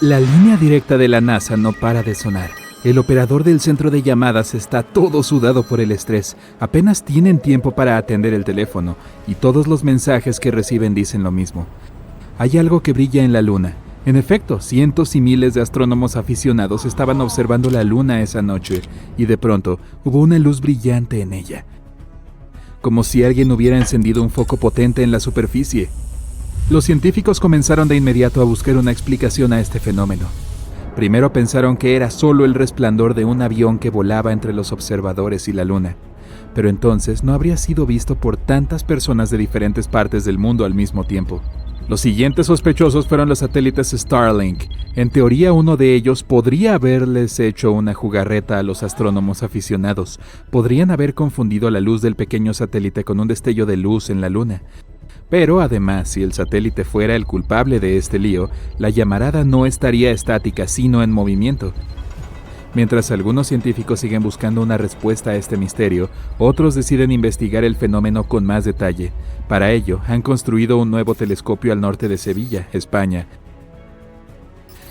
La línea directa de la NASA no para de sonar. El operador del centro de llamadas está todo sudado por el estrés. Apenas tienen tiempo para atender el teléfono y todos los mensajes que reciben dicen lo mismo. Hay algo que brilla en la luna. En efecto, cientos y miles de astrónomos aficionados estaban observando la luna esa noche y de pronto hubo una luz brillante en ella. Como si alguien hubiera encendido un foco potente en la superficie. Los científicos comenzaron de inmediato a buscar una explicación a este fenómeno. Primero pensaron que era solo el resplandor de un avión que volaba entre los observadores y la luna. Pero entonces no habría sido visto por tantas personas de diferentes partes del mundo al mismo tiempo. Los siguientes sospechosos fueron los satélites Starlink. En teoría, uno de ellos podría haberles hecho una jugarreta a los astrónomos aficionados. Podrían haber confundido la luz del pequeño satélite con un destello de luz en la luna. Pero además, si el satélite fuera el culpable de este lío, la llamarada no estaría estática, sino en movimiento. Mientras algunos científicos siguen buscando una respuesta a este misterio, otros deciden investigar el fenómeno con más detalle. Para ello, han construido un nuevo telescopio al norte de Sevilla, España.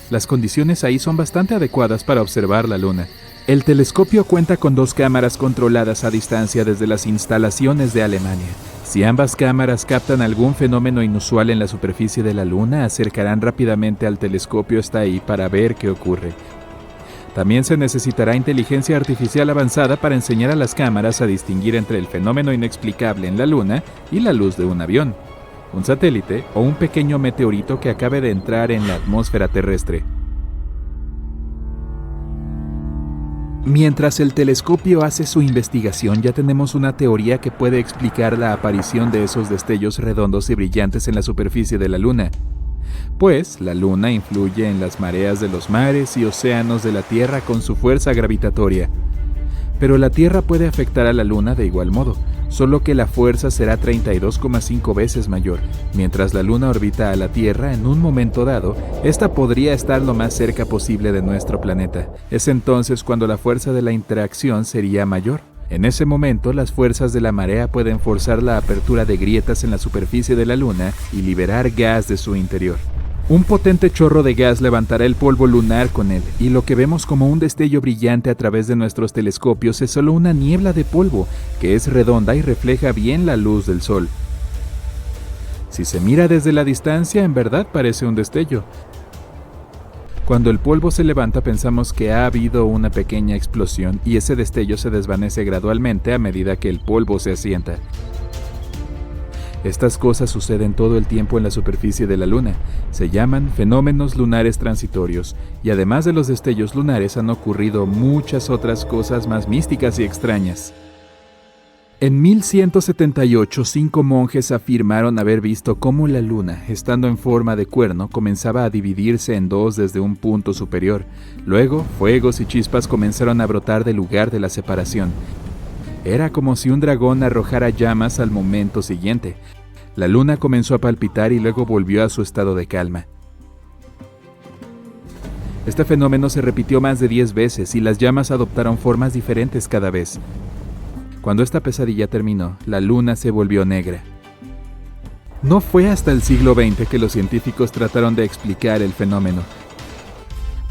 Las condiciones ahí son bastante adecuadas para observar la luna. El telescopio cuenta con 2 cámaras controladas a distancia desde las instalaciones de Alemania. Si ambas cámaras captan algún fenómeno inusual en la superficie de la luna, acercarán rápidamente al telescopio hasta ahí para ver qué ocurre. También se necesitará inteligencia artificial avanzada para enseñar a las cámaras a distinguir entre el fenómeno inexplicable en la luna y la luz de un avión, un satélite o un pequeño meteorito que acabe de entrar en la atmósfera terrestre. Mientras el telescopio hace su investigación, ya tenemos una teoría que puede explicar la aparición de esos destellos redondos y brillantes en la superficie de la luna. Pues la luna influye en las mareas de los mares y océanos de la Tierra con su fuerza gravitatoria. Pero la Tierra puede afectar a la luna de igual modo, solo que la fuerza será 32,5 veces mayor. Mientras la luna orbita a la Tierra, en un momento dado, esta podría estar lo más cerca posible de nuestro planeta. Es entonces cuando la fuerza de la interacción sería mayor. En ese momento, las fuerzas de la marea pueden forzar la apertura de grietas en la superficie de la luna y liberar gas de su interior. Un potente chorro de gas levantará el polvo lunar con él, y lo que vemos como un destello brillante a través de nuestros telescopios es solo una niebla de polvo, que es redonda y refleja bien la luz del sol. Si se mira desde la distancia, en verdad parece un destello. Cuando el polvo se levanta, pensamos que ha habido una pequeña explosión, y ese destello se desvanece gradualmente a medida que el polvo se asienta. Estas cosas suceden todo el tiempo en la superficie de la Luna. Se llaman fenómenos lunares transitorios, y además de los destellos lunares han ocurrido muchas otras cosas más místicas y extrañas. En 1178, 5 monjes afirmaron haber visto cómo la Luna, estando en forma de cuerno, comenzaba a dividirse en 2 desde un punto superior. Luego, fuegos y chispas comenzaron a brotar del lugar de la separación. Era como si un dragón arrojara llamas al momento siguiente. La luna comenzó a palpitar y luego volvió a su estado de calma. Este fenómeno se repitió más de 10 veces y las llamas adoptaron formas diferentes cada vez. Cuando esta pesadilla terminó, la luna se volvió negra. No fue hasta el siglo XX que los científicos trataron de explicar el fenómeno.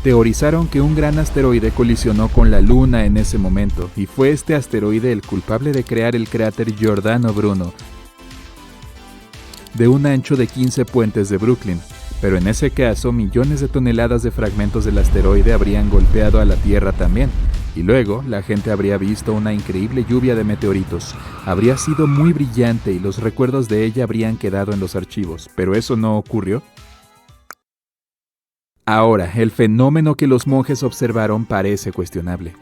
Teorizaron que un gran asteroide colisionó con la Luna en ese momento, y fue este asteroide el culpable de crear el cráter Giordano Bruno, de un ancho de 15 puentes de Brooklyn. Pero en ese caso, millones de toneladas de fragmentos del asteroide habrían golpeado a la Tierra también, y luego la gente habría visto una increíble lluvia de meteoritos. Habría sido muy brillante y los recuerdos de ella habrían quedado en los archivos, pero eso no ocurrió. Ahora, el fenómeno que los monjes observaron parece cuestionable.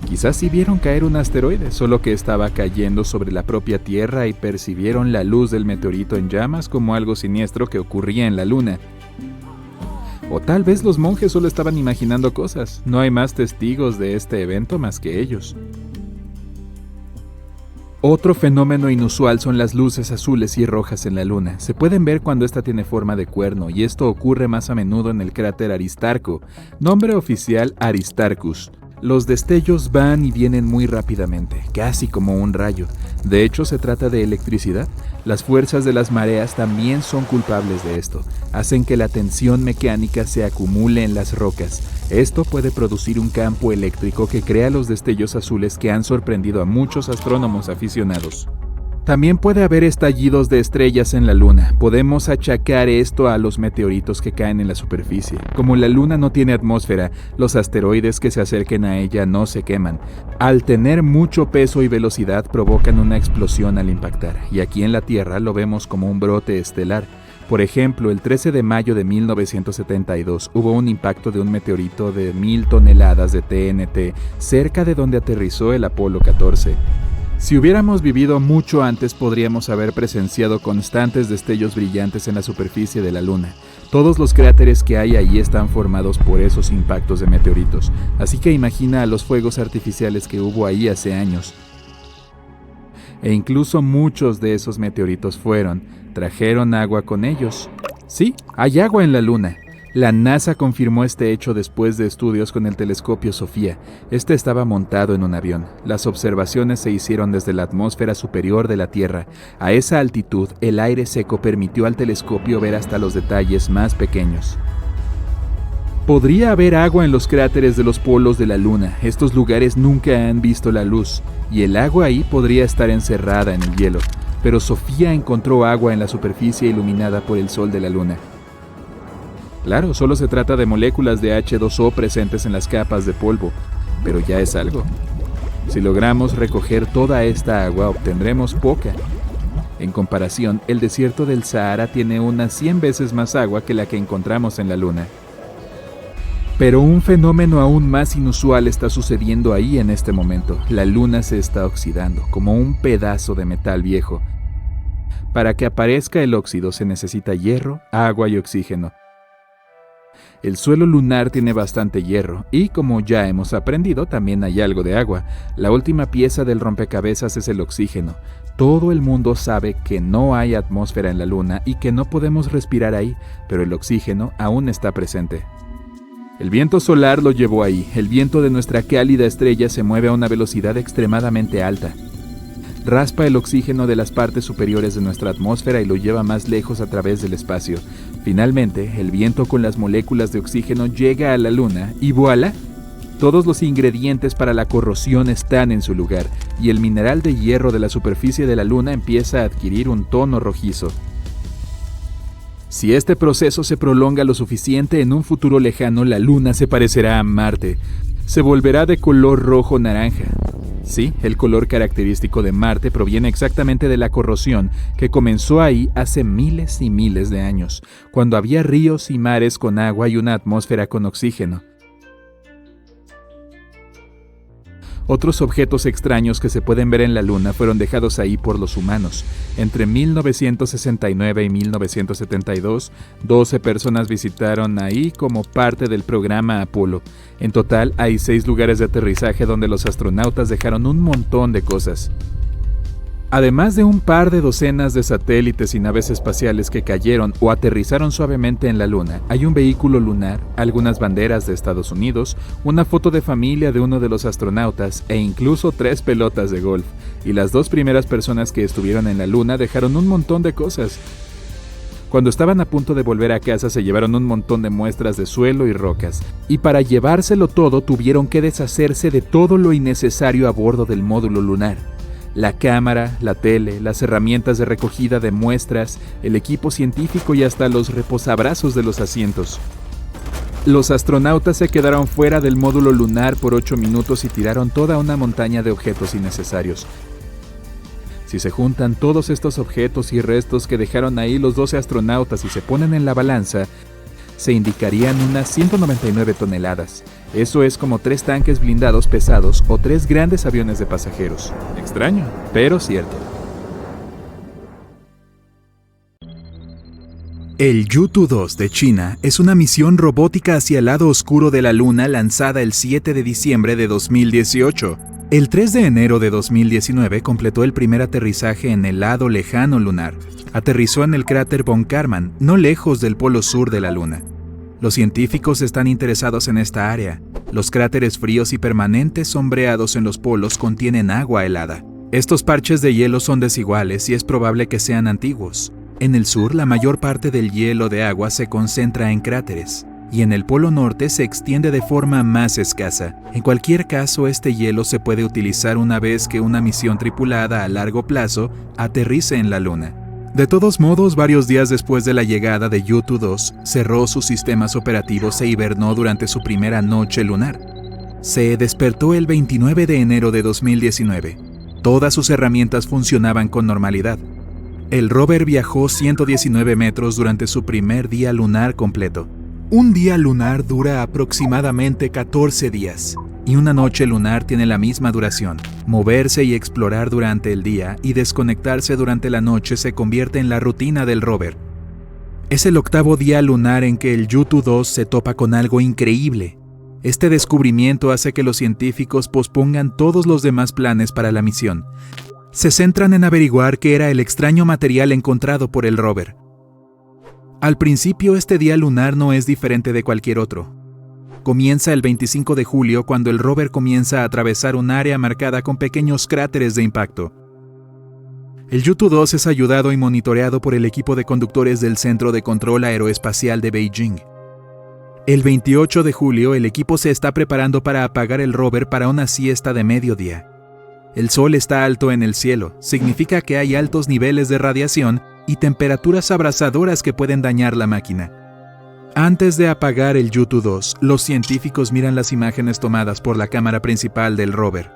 Quizás sí vieron caer un asteroide, solo que estaba cayendo sobre la propia Tierra y percibieron la luz del meteorito en llamas como algo siniestro que ocurría en la Luna. O tal vez los monjes solo estaban imaginando cosas. No hay más testigos de este evento más que ellos. Otro fenómeno inusual son las luces azules y rojas en la Luna. Se pueden ver cuando esta tiene forma de cuerno, y esto ocurre más a menudo en el cráter Aristarco, nombre oficial Aristarchus. Los destellos van y vienen muy rápidamente, casi como un rayo. De hecho, se trata de electricidad. Las fuerzas de las mareas también son culpables de esto. Hacen que la tensión mecánica se acumule en las rocas. Esto puede producir un campo eléctrico que crea los destellos azules que han sorprendido a muchos astrónomos aficionados. También puede haber estallidos de estrellas en la Luna. Podemos achacar esto a los meteoritos que caen en la superficie. Como la Luna no tiene atmósfera, los asteroides que se acerquen a ella no se queman. Al tener mucho peso y velocidad provocan una explosión al impactar, y aquí en la Tierra lo vemos como un brote estelar. Por ejemplo, el 13 de mayo de 1972 hubo un impacto de un meteorito de 1000 toneladas de TNT cerca de donde aterrizó el Apolo 14. Si hubiéramos vivido mucho antes, podríamos haber presenciado constantes destellos brillantes en la superficie de la Luna. Todos los cráteres que hay ahí están formados por esos impactos de meteoritos, así que imagina a los fuegos artificiales que hubo ahí hace años. E incluso muchos de esos meteoritos trajeron agua con ellos. Sí, hay agua en la Luna. La NASA confirmó este hecho después de estudios con el telescopio Sofía. Este estaba montado en un avión. Las observaciones se hicieron desde la atmósfera superior de la Tierra. A esa altitud, el aire seco permitió al telescopio ver hasta los detalles más pequeños. Podría haber agua en los cráteres de los polos de la Luna. Estos lugares nunca han visto la luz, y el agua ahí podría estar encerrada en el hielo. Pero Sofía encontró agua en la superficie iluminada por el sol de la Luna. Claro, solo se trata de moléculas de H2O presentes en las capas de polvo, pero ya es algo. Si logramos recoger toda esta agua, obtendremos poca. En comparación, el desierto del Sahara tiene unas 100 veces más agua que la que encontramos en la Luna. Pero un fenómeno aún más inusual está sucediendo ahí en este momento. La Luna se está oxidando, como un pedazo de metal viejo. Para que aparezca el óxido se necesita hierro, agua y oxígeno. El suelo lunar tiene bastante hierro y, como ya hemos aprendido, también hay algo de agua. La última pieza del rompecabezas es el oxígeno. Todo el mundo sabe que no hay atmósfera en la Luna y que no podemos respirar ahí, pero el oxígeno aún está presente. El viento solar lo llevó ahí. El viento de nuestra cálida estrella se mueve a una velocidad extremadamente alta. Raspa el oxígeno de las partes superiores de nuestra atmósfera y lo lleva más lejos a través del espacio. Finalmente, el viento con las moléculas de oxígeno llega a la Luna y ¡voilá! Todos los ingredientes para la corrosión están en su lugar y el mineral de hierro de la superficie de la Luna empieza a adquirir un tono rojizo. Si este proceso se prolonga lo suficiente, en un futuro lejano la Luna se parecerá a Marte. Se volverá de color rojo-naranja. Sí, el color característico de Marte proviene exactamente de la corrosión que comenzó ahí hace miles y miles de años, cuando había ríos y mares con agua y una atmósfera con oxígeno. Otros objetos extraños que se pueden ver en la Luna fueron dejados ahí por los humanos. Entre 1969 y 1972, 12 personas visitaron ahí como parte del programa Apolo. En total, hay 6 lugares de aterrizaje donde los astronautas dejaron un montón de cosas. Además de un par de docenas de satélites y naves espaciales que cayeron o aterrizaron suavemente en la Luna, hay un vehículo lunar, algunas banderas de Estados Unidos, una foto de familia de uno de los astronautas e incluso 3 pelotas de golf. Y las 2 primeras personas que estuvieron en la Luna dejaron un montón de cosas. Cuando estaban a punto de volver a casa se llevaron un montón de muestras de suelo y rocas, y para llevárselo todo tuvieron que deshacerse de todo lo innecesario a bordo del módulo lunar. La cámara, la tele, las herramientas de recogida de muestras, el equipo científico y hasta los reposabrazos de los asientos. Los astronautas se quedaron fuera del módulo lunar por 8 minutos y tiraron toda una montaña de objetos innecesarios. Si se juntan todos estos objetos y restos que dejaron ahí los 12 astronautas y se ponen en la balanza, se indicarían unas 199 toneladas. Eso es como 3 tanques blindados pesados o 3 grandes aviones de pasajeros. Extraño, pero cierto. El Yutu 2 de China es una misión robótica hacia el lado oscuro de la Luna lanzada el 7 de diciembre de 2018. El 3 de enero de 2019 completó el primer aterrizaje en el lado lejano lunar. Aterrizó en el cráter Von Karman, no lejos del polo sur de la Luna. Los científicos están interesados en esta área. Los cráteres fríos y permanentes sombreados en los polos contienen agua helada. Estos parches de hielo son desiguales y es probable que sean antiguos. En el sur, la mayor parte del hielo de agua se concentra en cráteres, y en el polo norte se extiende de forma más escasa. En cualquier caso, este hielo se puede utilizar una vez que una misión tripulada a largo plazo aterrice en la Luna. De todos modos, varios días después de la llegada de Yutu-2, cerró sus sistemas operativos e hibernó durante su primera noche lunar. Se despertó el 29 de enero de 2019. Todas sus herramientas funcionaban con normalidad. El rover viajó 119 metros durante su primer día lunar completo. Un día lunar dura aproximadamente 14 días, y una noche lunar tiene la misma duración. Moverse y explorar durante el día y desconectarse durante la noche se convierte en la rutina del rover. Es el 8º día lunar en que el Yutu-2 se topa con algo increíble. Este descubrimiento hace que los científicos pospongan todos los demás planes para la misión. Se centran en averiguar qué era el extraño material encontrado por el rover. Al principio, este día lunar no es diferente de cualquier otro. Comienza el 25 de julio cuando el rover comienza a atravesar un área marcada con pequeños cráteres de impacto. El Yutu-2 es ayudado y monitoreado por el equipo de conductores del Centro de Control Aeroespacial de Beijing. El 28 de julio, el equipo se está preparando para apagar el rover para una siesta de mediodía. El sol está alto en el cielo, significa que hay altos niveles de radiación y temperaturas abrasadoras que pueden dañar la máquina. Antes de apagar el Yutu-2, los científicos miran las imágenes tomadas por la cámara principal del rover.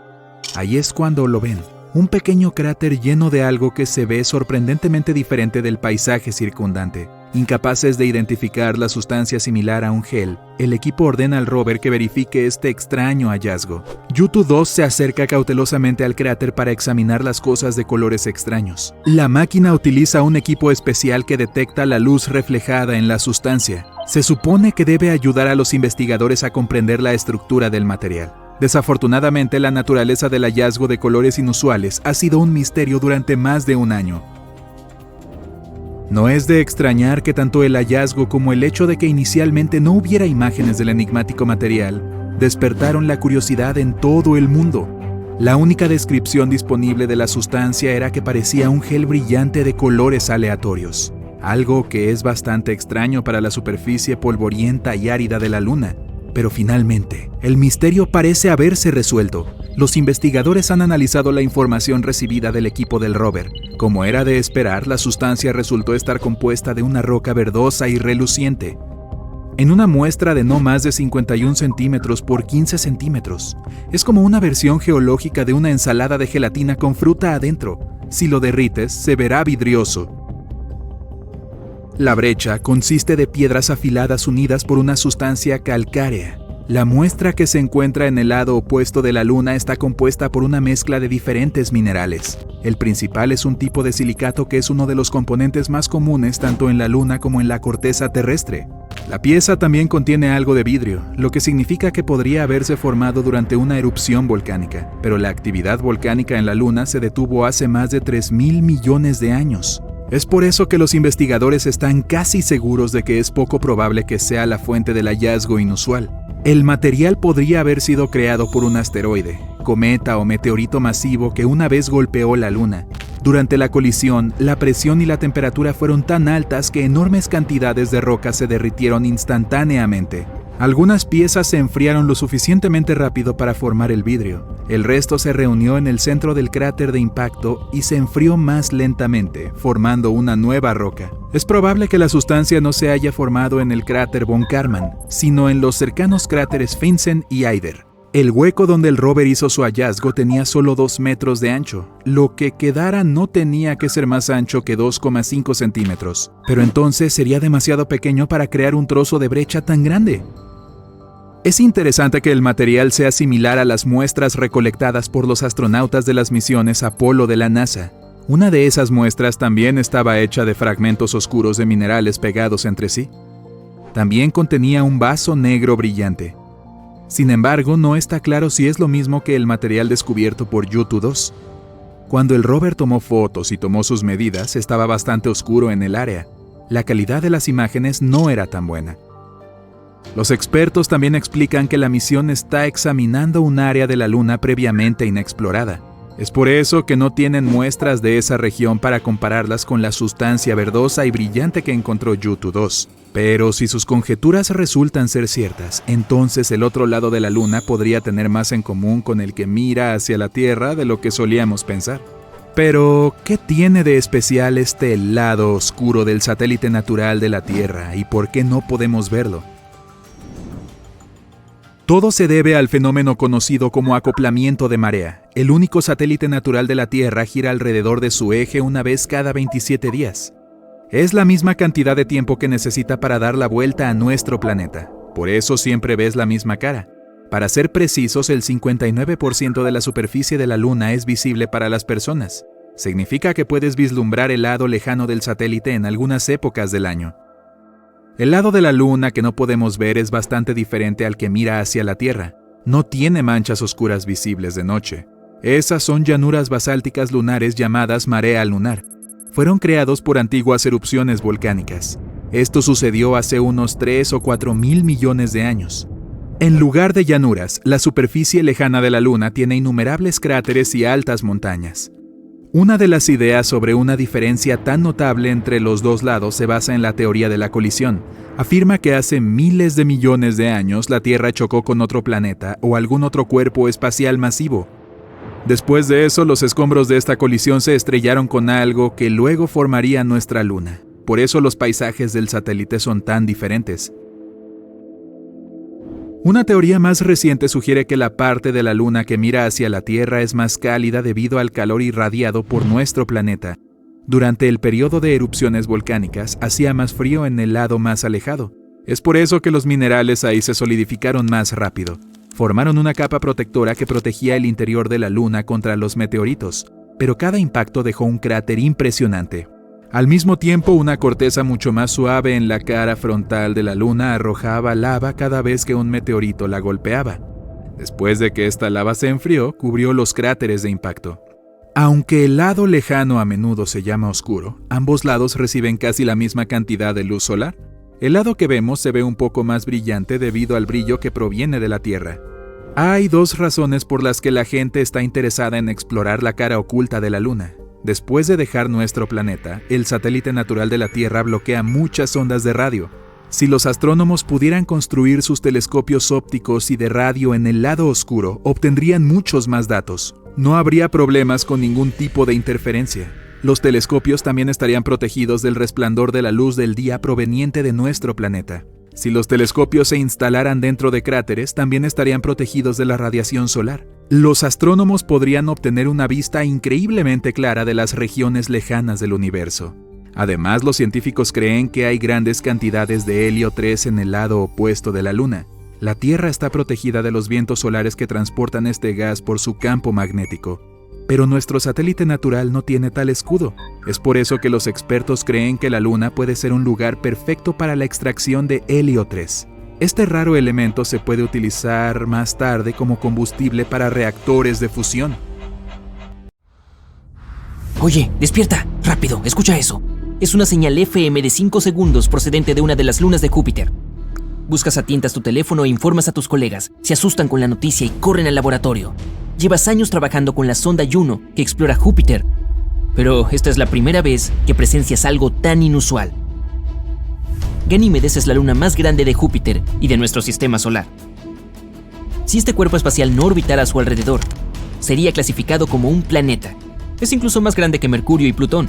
Ahí es cuando lo ven, un pequeño cráter lleno de algo que se ve sorprendentemente diferente del paisaje circundante. Incapaces de identificar la sustancia similar a un gel, el equipo ordena al rover que verifique este extraño hallazgo. Yutu-2 se acerca cautelosamente al cráter para examinar las cosas de colores extraños. La máquina utiliza un equipo especial que detecta la luz reflejada en la sustancia. Se supone que debe ayudar a los investigadores a comprender la estructura del material. Desafortunadamente, la naturaleza del hallazgo de colores inusuales ha sido un misterio durante más de un año. No es de extrañar que tanto el hallazgo como el hecho de que inicialmente no hubiera imágenes del enigmático material despertaron la curiosidad en todo el mundo. La única descripción disponible de la sustancia era que parecía un gel brillante de colores aleatorios, algo que es bastante extraño para la superficie polvorienta y árida de la Luna. Pero finalmente, el misterio parece haberse resuelto. Los investigadores han analizado la información recibida del equipo del rover. Como era de esperar, la sustancia resultó estar compuesta de una roca verdosa y reluciente. En una muestra de no más de 51 centímetros por 15 centímetros. Es como una versión geológica de una ensalada de gelatina con fruta adentro. Si lo derrites, se verá vidrioso. La brecha consiste de piedras afiladas unidas por una sustancia calcárea. La muestra que se encuentra en el lado opuesto de la Luna está compuesta por una mezcla de diferentes minerales. El principal es un tipo de silicato que es uno de los componentes más comunes tanto en la Luna como en la corteza terrestre. La pieza también contiene algo de vidrio, lo que significa que podría haberse formado durante una erupción volcánica, pero la actividad volcánica en la Luna se detuvo hace más de 3.000 millones de años. Es por eso que los investigadores están casi seguros de que es poco probable que sea la fuente del hallazgo inusual. El material podría haber sido creado por un asteroide, cometa o meteorito masivo que una vez golpeó la Luna. Durante la colisión, la presión y la temperatura fueron tan altas que enormes cantidades de roca se derritieron instantáneamente. Algunas piezas se enfriaron lo suficientemente rápido para formar el vidrio. El resto se reunió en el centro del cráter de impacto y se enfrió más lentamente, formando una nueva roca. Es probable que la sustancia no se haya formado en el cráter von Karman, sino en los cercanos cráteres Finsen y Eider. El hueco donde el rover hizo su hallazgo tenía solo 2 metros de ancho. Lo que quedara no tenía que ser más ancho que 2,5 centímetros. Pero entonces sería demasiado pequeño para crear un trozo de brecha tan grande. Es interesante que el material sea similar a las muestras recolectadas por los astronautas de las misiones Apolo de la NASA. Una de esas muestras también estaba hecha de fragmentos oscuros de minerales pegados entre sí. También contenía un vaso negro brillante. Sin embargo, no está claro si es lo mismo que el material descubierto por Yutu-2. Cuando el rover tomó fotos y tomó sus medidas, estaba bastante oscuro en el área. La calidad de las imágenes no era tan buena. Los expertos también explican que la misión está examinando un área de la Luna previamente inexplorada. Es por eso que no tienen muestras de esa región para compararlas con la sustancia verdosa y brillante que encontró Yutu 2. Pero si sus conjeturas resultan ser ciertas, entonces el otro lado de la Luna podría tener más en común con el que mira hacia la Tierra de lo que solíamos pensar. Pero, ¿qué tiene de especial este lado oscuro del satélite natural de la Tierra y por qué no podemos verlo? Todo se debe al fenómeno conocido como acoplamiento de marea. El único satélite natural de la Tierra gira alrededor de su eje una vez cada 27 días. Es la misma cantidad de tiempo que necesita para dar la vuelta a nuestro planeta. Por eso siempre ves la misma cara. Para ser precisos, el 59% de la superficie de la Luna es visible para las personas. Significa que puedes vislumbrar el lado lejano del satélite en algunas épocas del año. El lado de la Luna que no podemos ver es bastante diferente al que mira hacia la Tierra. No tiene manchas oscuras visibles de noche. Esas son llanuras basálticas lunares llamadas marea lunar. Fueron creados por antiguas erupciones volcánicas. Esto sucedió hace unos 3 o 4 mil millones de años. En lugar de llanuras, la superficie lejana de la Luna tiene innumerables cráteres y altas montañas. Una de las ideas sobre una diferencia tan notable entre los dos lados se basa en la teoría de la colisión. Afirma que hace miles de millones de años la Tierra chocó con otro planeta o algún otro cuerpo espacial masivo. Después de eso, los escombros de esta colisión se estrellaron con algo que luego formaría nuestra Luna. Por eso los paisajes del satélite son tan diferentes. Una teoría más reciente sugiere que la parte de la Luna que mira hacia la Tierra es más cálida debido al calor irradiado por nuestro planeta. Durante el periodo de erupciones volcánicas, hacía más frío en el lado más alejado. Es por eso que los minerales ahí se solidificaron más rápido. Formaron una capa protectora que protegía el interior de la Luna contra los meteoritos, pero cada impacto dejó un cráter impresionante. Al mismo tiempo, una corteza mucho más suave en la cara frontal de la Luna arrojaba lava cada vez que un meteorito la golpeaba. Después de que esta lava se enfrió, cubrió los cráteres de impacto. Aunque el lado lejano a menudo se llama oscuro, ambos lados reciben casi la misma cantidad de luz solar. El lado que vemos se ve un poco más brillante debido al brillo que proviene de la Tierra. Hay dos razones por las que la gente está interesada en explorar la cara oculta de la Luna. Después de dejar nuestro planeta, el satélite natural de la Tierra bloquea muchas ondas de radio. Si los astrónomos pudieran construir sus telescopios ópticos y de radio en el lado oscuro, obtendrían muchos más datos. No habría problemas con ningún tipo de interferencia. Los telescopios también estarían protegidos del resplandor de la luz del día proveniente de nuestro planeta. Si los telescopios se instalaran dentro de cráteres, también estarían protegidos de la radiación solar. Los astrónomos podrían obtener una vista increíblemente clara de las regiones lejanas del universo. Además, los científicos creen que hay grandes cantidades de helio 3 en el lado opuesto de la Luna. La Tierra está protegida de los vientos solares que transportan este gas por su campo magnético. Pero nuestro satélite natural no tiene tal escudo. Es por eso que los expertos creen que la Luna puede ser un lugar perfecto para la extracción de helio 3. Este raro elemento se puede utilizar más tarde como combustible para reactores de fusión. Oye, despierta, rápido, escucha eso. Es una señal FM de 5 segundos procedente de una de las lunas de Júpiter. Buscas a tientas tu teléfono e informas a tus colegas. Se asustan con la noticia y corren al laboratorio. Llevas años trabajando con la sonda Juno, que explora Júpiter. Pero esta es la primera vez que presencias algo tan inusual. Ganímedes es la luna más grande de Júpiter y de nuestro sistema solar. Si este cuerpo espacial no orbitara a su alrededor, sería clasificado como un planeta. Es incluso más grande que Mercurio y Plutón.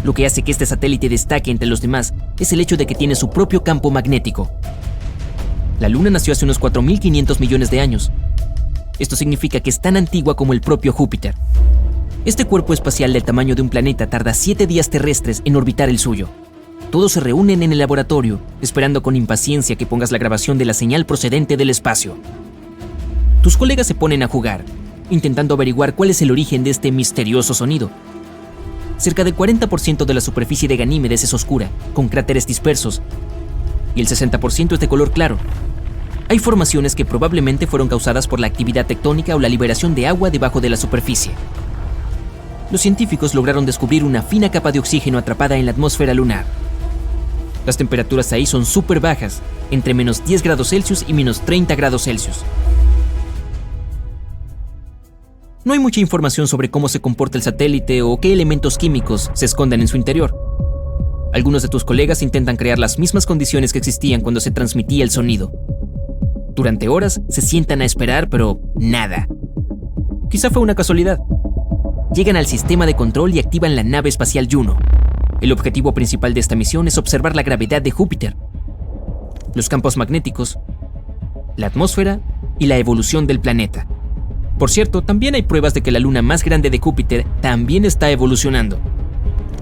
Lo que hace que este satélite destaque entre los demás es el hecho de que tiene su propio campo magnético. La Luna nació hace unos 4.500 millones de años. Esto significa que es tan antigua como el propio Júpiter. Este cuerpo espacial del tamaño de un planeta tarda 7 días terrestres en orbitar el suyo. Todos se reúnen en el laboratorio, esperando con impaciencia que pongas la grabación de la señal procedente del espacio. Tus colegas se ponen a jugar, intentando averiguar cuál es el origen de este misterioso sonido. Cerca del 40% de la superficie de Ganímedes es oscura, con cráteres dispersos, y el 60% es de color claro. Hay formaciones que probablemente fueron causadas por la actividad tectónica o la liberación de agua debajo de la superficie. Los científicos lograron descubrir una fina capa de oxígeno atrapada en la atmósfera lunar. Las temperaturas ahí son súper bajas, entre menos 10 grados Celsius y menos 30 grados Celsius. No hay mucha información sobre cómo se comporta el satélite o qué elementos químicos se esconden en su interior. Algunos de tus colegas intentan crear las mismas condiciones que existían cuando se transmitía el sonido. Durante horas se sientan a esperar, pero nada. Quizá fue una casualidad. Llegan al sistema de control y activan la nave espacial Juno. El objetivo principal de esta misión es observar la gravedad de Júpiter, los campos magnéticos, la atmósfera y la evolución del planeta. Por cierto, también hay pruebas de que la luna más grande de Júpiter también está evolucionando.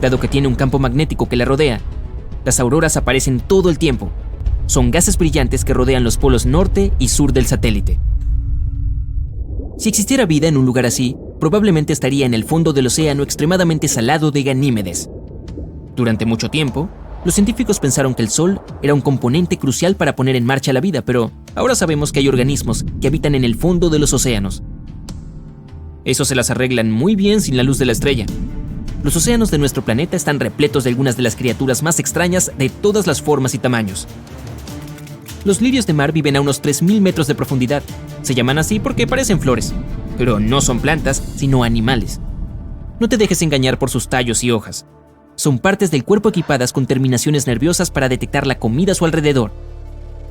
Dado que tiene un campo magnético que la rodea, las auroras aparecen todo el tiempo. Son gases brillantes que rodean los polos norte y sur del satélite. Si existiera vida en un lugar así, probablemente estaría en el fondo del océano extremadamente salado de Ganímedes. Durante mucho tiempo, los científicos pensaron que el Sol era un componente crucial para poner en marcha la vida, pero ahora sabemos que hay organismos que habitan en el fondo de los océanos. Esos se las arreglan muy bien sin la luz de la estrella. Los océanos de nuestro planeta están repletos de algunas de las criaturas más extrañas de todas las formas y tamaños. Los lirios de mar viven a unos 3.000 metros de profundidad. Se llaman así porque parecen flores, pero no son plantas, sino animales. No te dejes engañar por sus tallos y hojas. Son partes del cuerpo equipadas con terminaciones nerviosas para detectar la comida a su alrededor.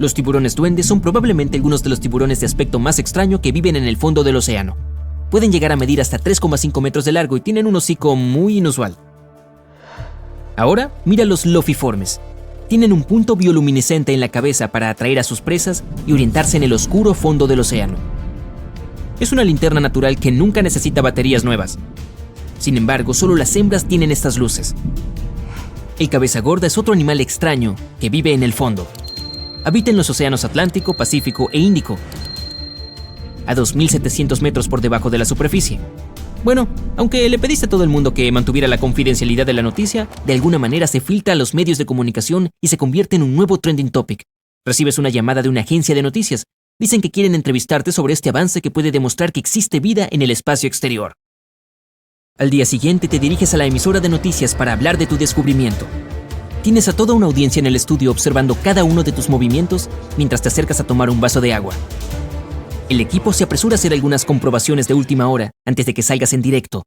Los tiburones duendes son probablemente algunos de los tiburones de aspecto más extraño que viven en el fondo del océano. Pueden llegar a medir hasta 3,5 metros de largo y tienen un hocico muy inusual. Ahora, mira los lofiformes. Tienen un punto bioluminescente en la cabeza para atraer a sus presas y orientarse en el oscuro fondo del océano. Es una linterna natural que nunca necesita baterías nuevas. Sin embargo, solo las hembras tienen estas luces. El cabeza gorda es otro animal extraño que vive en el fondo. Habita en los océanos Atlántico, Pacífico e Índico, a 2.700 metros por debajo de la superficie. Bueno, aunque le pediste a todo el mundo que mantuviera la confidencialidad de la noticia, de alguna manera se filtra a los medios de comunicación y se convierte en un nuevo trending topic. Recibes una llamada de una agencia de noticias. Dicen que quieren entrevistarte sobre este avance que puede demostrar que existe vida en el espacio exterior. Al día siguiente te diriges a la emisora de noticias para hablar de tu descubrimiento. Tienes a toda una audiencia en el estudio observando cada uno de tus movimientos mientras te acercas a tomar un vaso de agua. El equipo se apresura a hacer algunas comprobaciones de última hora antes de que salgas en directo.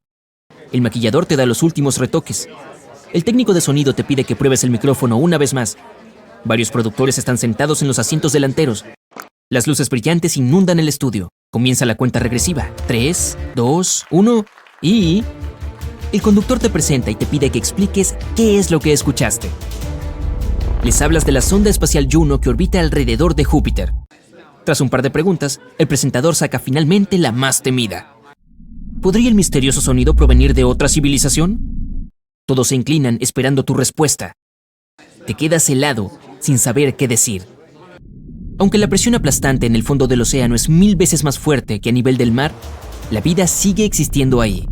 El maquillador te da los últimos retoques. El técnico de sonido te pide que pruebes el micrófono una vez más. Varios productores están sentados en los asientos delanteros. Las luces brillantes inundan el estudio. Comienza la cuenta regresiva. 3, 2, 1 y... El conductor te presenta y te pide que expliques qué es lo que escuchaste. Les hablas de la sonda espacial Juno que orbita alrededor de Júpiter. Tras un par de preguntas, el presentador saca finalmente la más temida. ¿Podría el misterioso sonido provenir de otra civilización? Todos se inclinan esperando tu respuesta. Te quedas helado, sin saber qué decir. Aunque la presión aplastante en el fondo del océano es 1000 veces más fuerte que a nivel del mar, la vida sigue existiendo ahí.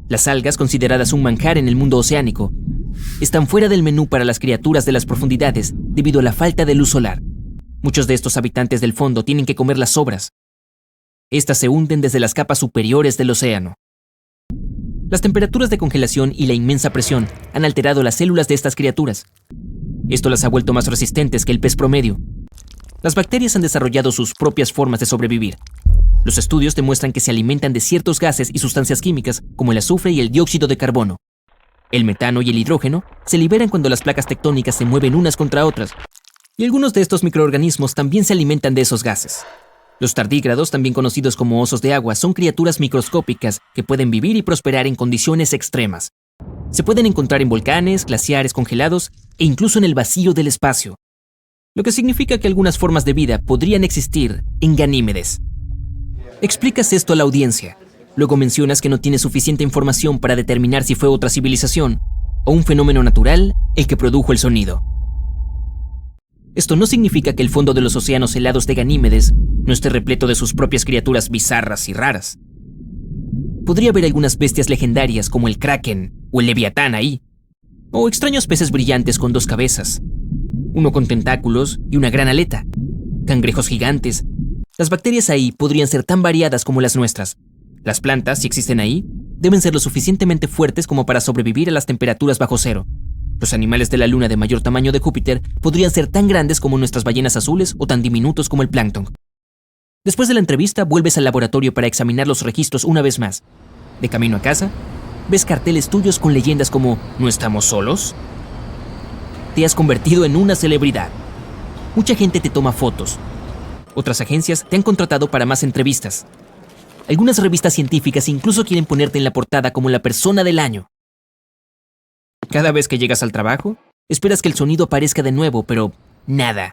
Las algas, consideradas un manjar en el mundo oceánico, están fuera del menú para las criaturas de las profundidades debido a la falta de luz solar. Muchos de estos habitantes del fondo tienen que comer las sobras. Estas se hunden desde las capas superiores del océano. Las temperaturas de congelación y la inmensa presión han alterado las células de estas criaturas. Esto las ha vuelto más resistentes que el pez promedio. Las bacterias han desarrollado sus propias formas de sobrevivir. Los estudios demuestran que se alimentan de ciertos gases y sustancias químicas como el azufre y el dióxido de carbono. El metano y el hidrógeno se liberan cuando las placas tectónicas se mueven unas contra otras. Y algunos de estos microorganismos también se alimentan de esos gases. Los tardígrados, también conocidos como osos de agua, son criaturas microscópicas que pueden vivir y prosperar en condiciones extremas. Se pueden encontrar en volcanes, glaciares congelados e incluso en el vacío del espacio, lo que significa que algunas formas de vida podrían existir en Ganímedes. Explicas esto a la audiencia. Luego mencionas que no tienes suficiente información para determinar si fue otra civilización o un fenómeno natural el que produjo el sonido. Esto no significa que el fondo de los océanos helados de Ganímedes no esté repleto de sus propias criaturas bizarras y raras. Podría haber algunas bestias legendarias como el kraken o el leviatán ahí, o extraños peces brillantes con 2 cabezas, uno con tentáculos y una gran aleta, cangrejos gigantes. Las bacterias ahí podrían ser tan variadas como las nuestras. Las plantas, si existen ahí, deben ser lo suficientemente fuertes como para sobrevivir a las temperaturas bajo cero. Los animales de la luna de mayor tamaño de Júpiter podrían ser tan grandes como nuestras ballenas azules o tan diminutos como el plancton. Después de la entrevista, vuelves al laboratorio para examinar los registros una vez más. De camino a casa, ves carteles tuyos con leyendas como ¿no estamos solos? Te has convertido en una celebridad. Mucha gente te toma fotos. Otras agencias te han contratado para más entrevistas. Algunas revistas científicas incluso quieren ponerte en la portada como la persona del año. Cada vez que llegas al trabajo, esperas que el sonido aparezca de nuevo, pero nada.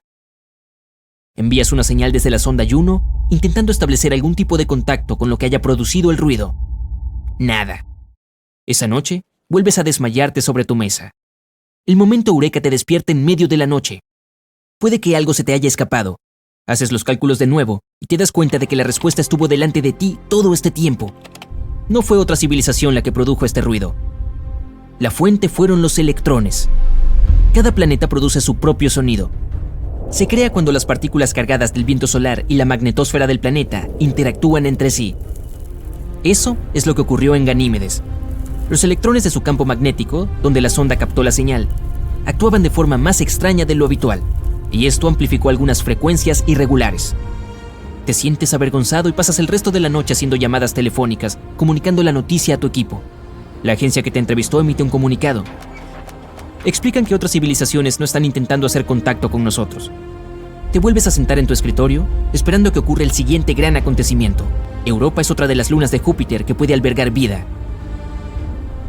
Envías una señal desde la sonda Juno, intentando establecer algún tipo de contacto con lo que haya producido el ruido. Nada. Esa noche, vuelves a desmayarte sobre tu mesa. El momento eureka te despierta en medio de la noche. Puede que algo se te haya escapado. Haces los cálculos de nuevo y te das cuenta de que la respuesta estuvo delante de ti todo este tiempo. No fue otra civilización la que produjo este ruido. La fuente fueron los electrones. Cada planeta produce su propio sonido. Se crea cuando las partículas cargadas del viento solar y la magnetosfera del planeta interactúan entre sí. Eso es lo que ocurrió en Ganímedes. Los electrones de su campo magnético, donde la sonda captó la señal, actuaban de forma más extraña de lo habitual, y esto amplificó algunas frecuencias irregulares. Te sientes avergonzado y pasas el resto de la noche haciendo llamadas telefónicas, comunicando la noticia a tu equipo. La agencia que te entrevistó emite un comunicado. Explican que otras civilizaciones no están intentando hacer contacto con nosotros. Te vuelves a sentar en tu escritorio, esperando que ocurra el siguiente gran acontecimiento. Europa es otra de las lunas de Júpiter que puede albergar vida.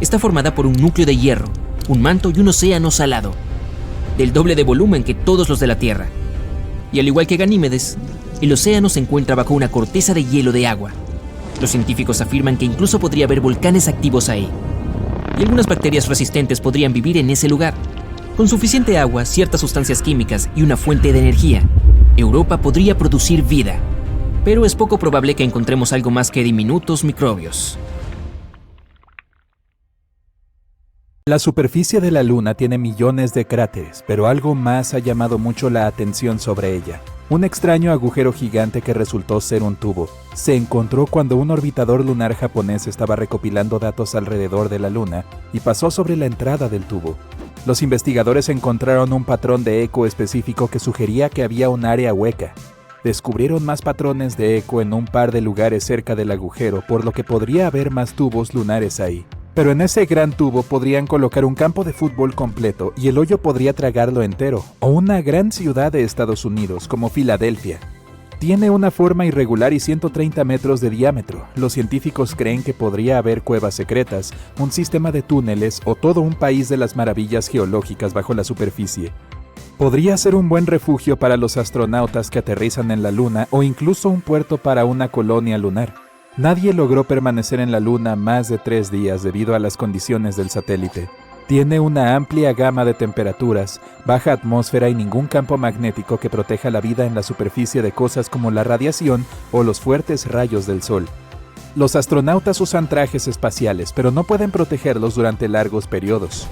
Está formada por un núcleo de hierro, un manto y un océano salado, del doble de volumen que todos los de la Tierra. Y al igual que Ganímedes, el océano se encuentra bajo una corteza de hielo de agua. Los científicos afirman que incluso podría haber volcanes activos ahí. Y algunas bacterias resistentes podrían vivir en ese lugar. Con suficiente agua, ciertas sustancias químicas y una fuente de energía, Europa podría producir vida. Pero es poco probable que encontremos algo más que diminutos microbios. La superficie de la Luna tiene millones de cráteres, pero algo más ha llamado mucho la atención sobre ella. Un extraño agujero gigante que resultó ser un tubo. Se encontró cuando un orbitador lunar japonés estaba recopilando datos alrededor de la Luna y pasó sobre la entrada del tubo. Los investigadores encontraron un patrón de eco específico que sugería que había un área hueca. Descubrieron más patrones de eco en un par de lugares cerca del agujero, por lo que podría haber más tubos lunares ahí. Pero en ese gran tubo podrían colocar un campo de fútbol completo y el hoyo podría tragarlo entero, o una gran ciudad de Estados Unidos, como Filadelfia. Tiene una forma irregular y 130 metros de diámetro. Los científicos creen que podría haber cuevas secretas, un sistema de túneles o todo un país de las maravillas geológicas bajo la superficie. Podría ser un buen refugio para los astronautas que aterrizan en la Luna o incluso un puerto para una colonia lunar. Nadie logró permanecer en la Luna más de 3 días debido a las condiciones del satélite. Tiene una amplia gama de temperaturas, baja atmósfera y ningún campo magnético que proteja la vida en la superficie de cosas como la radiación o los fuertes rayos del sol. Los astronautas usan trajes espaciales, pero no pueden protegerlos durante largos periodos.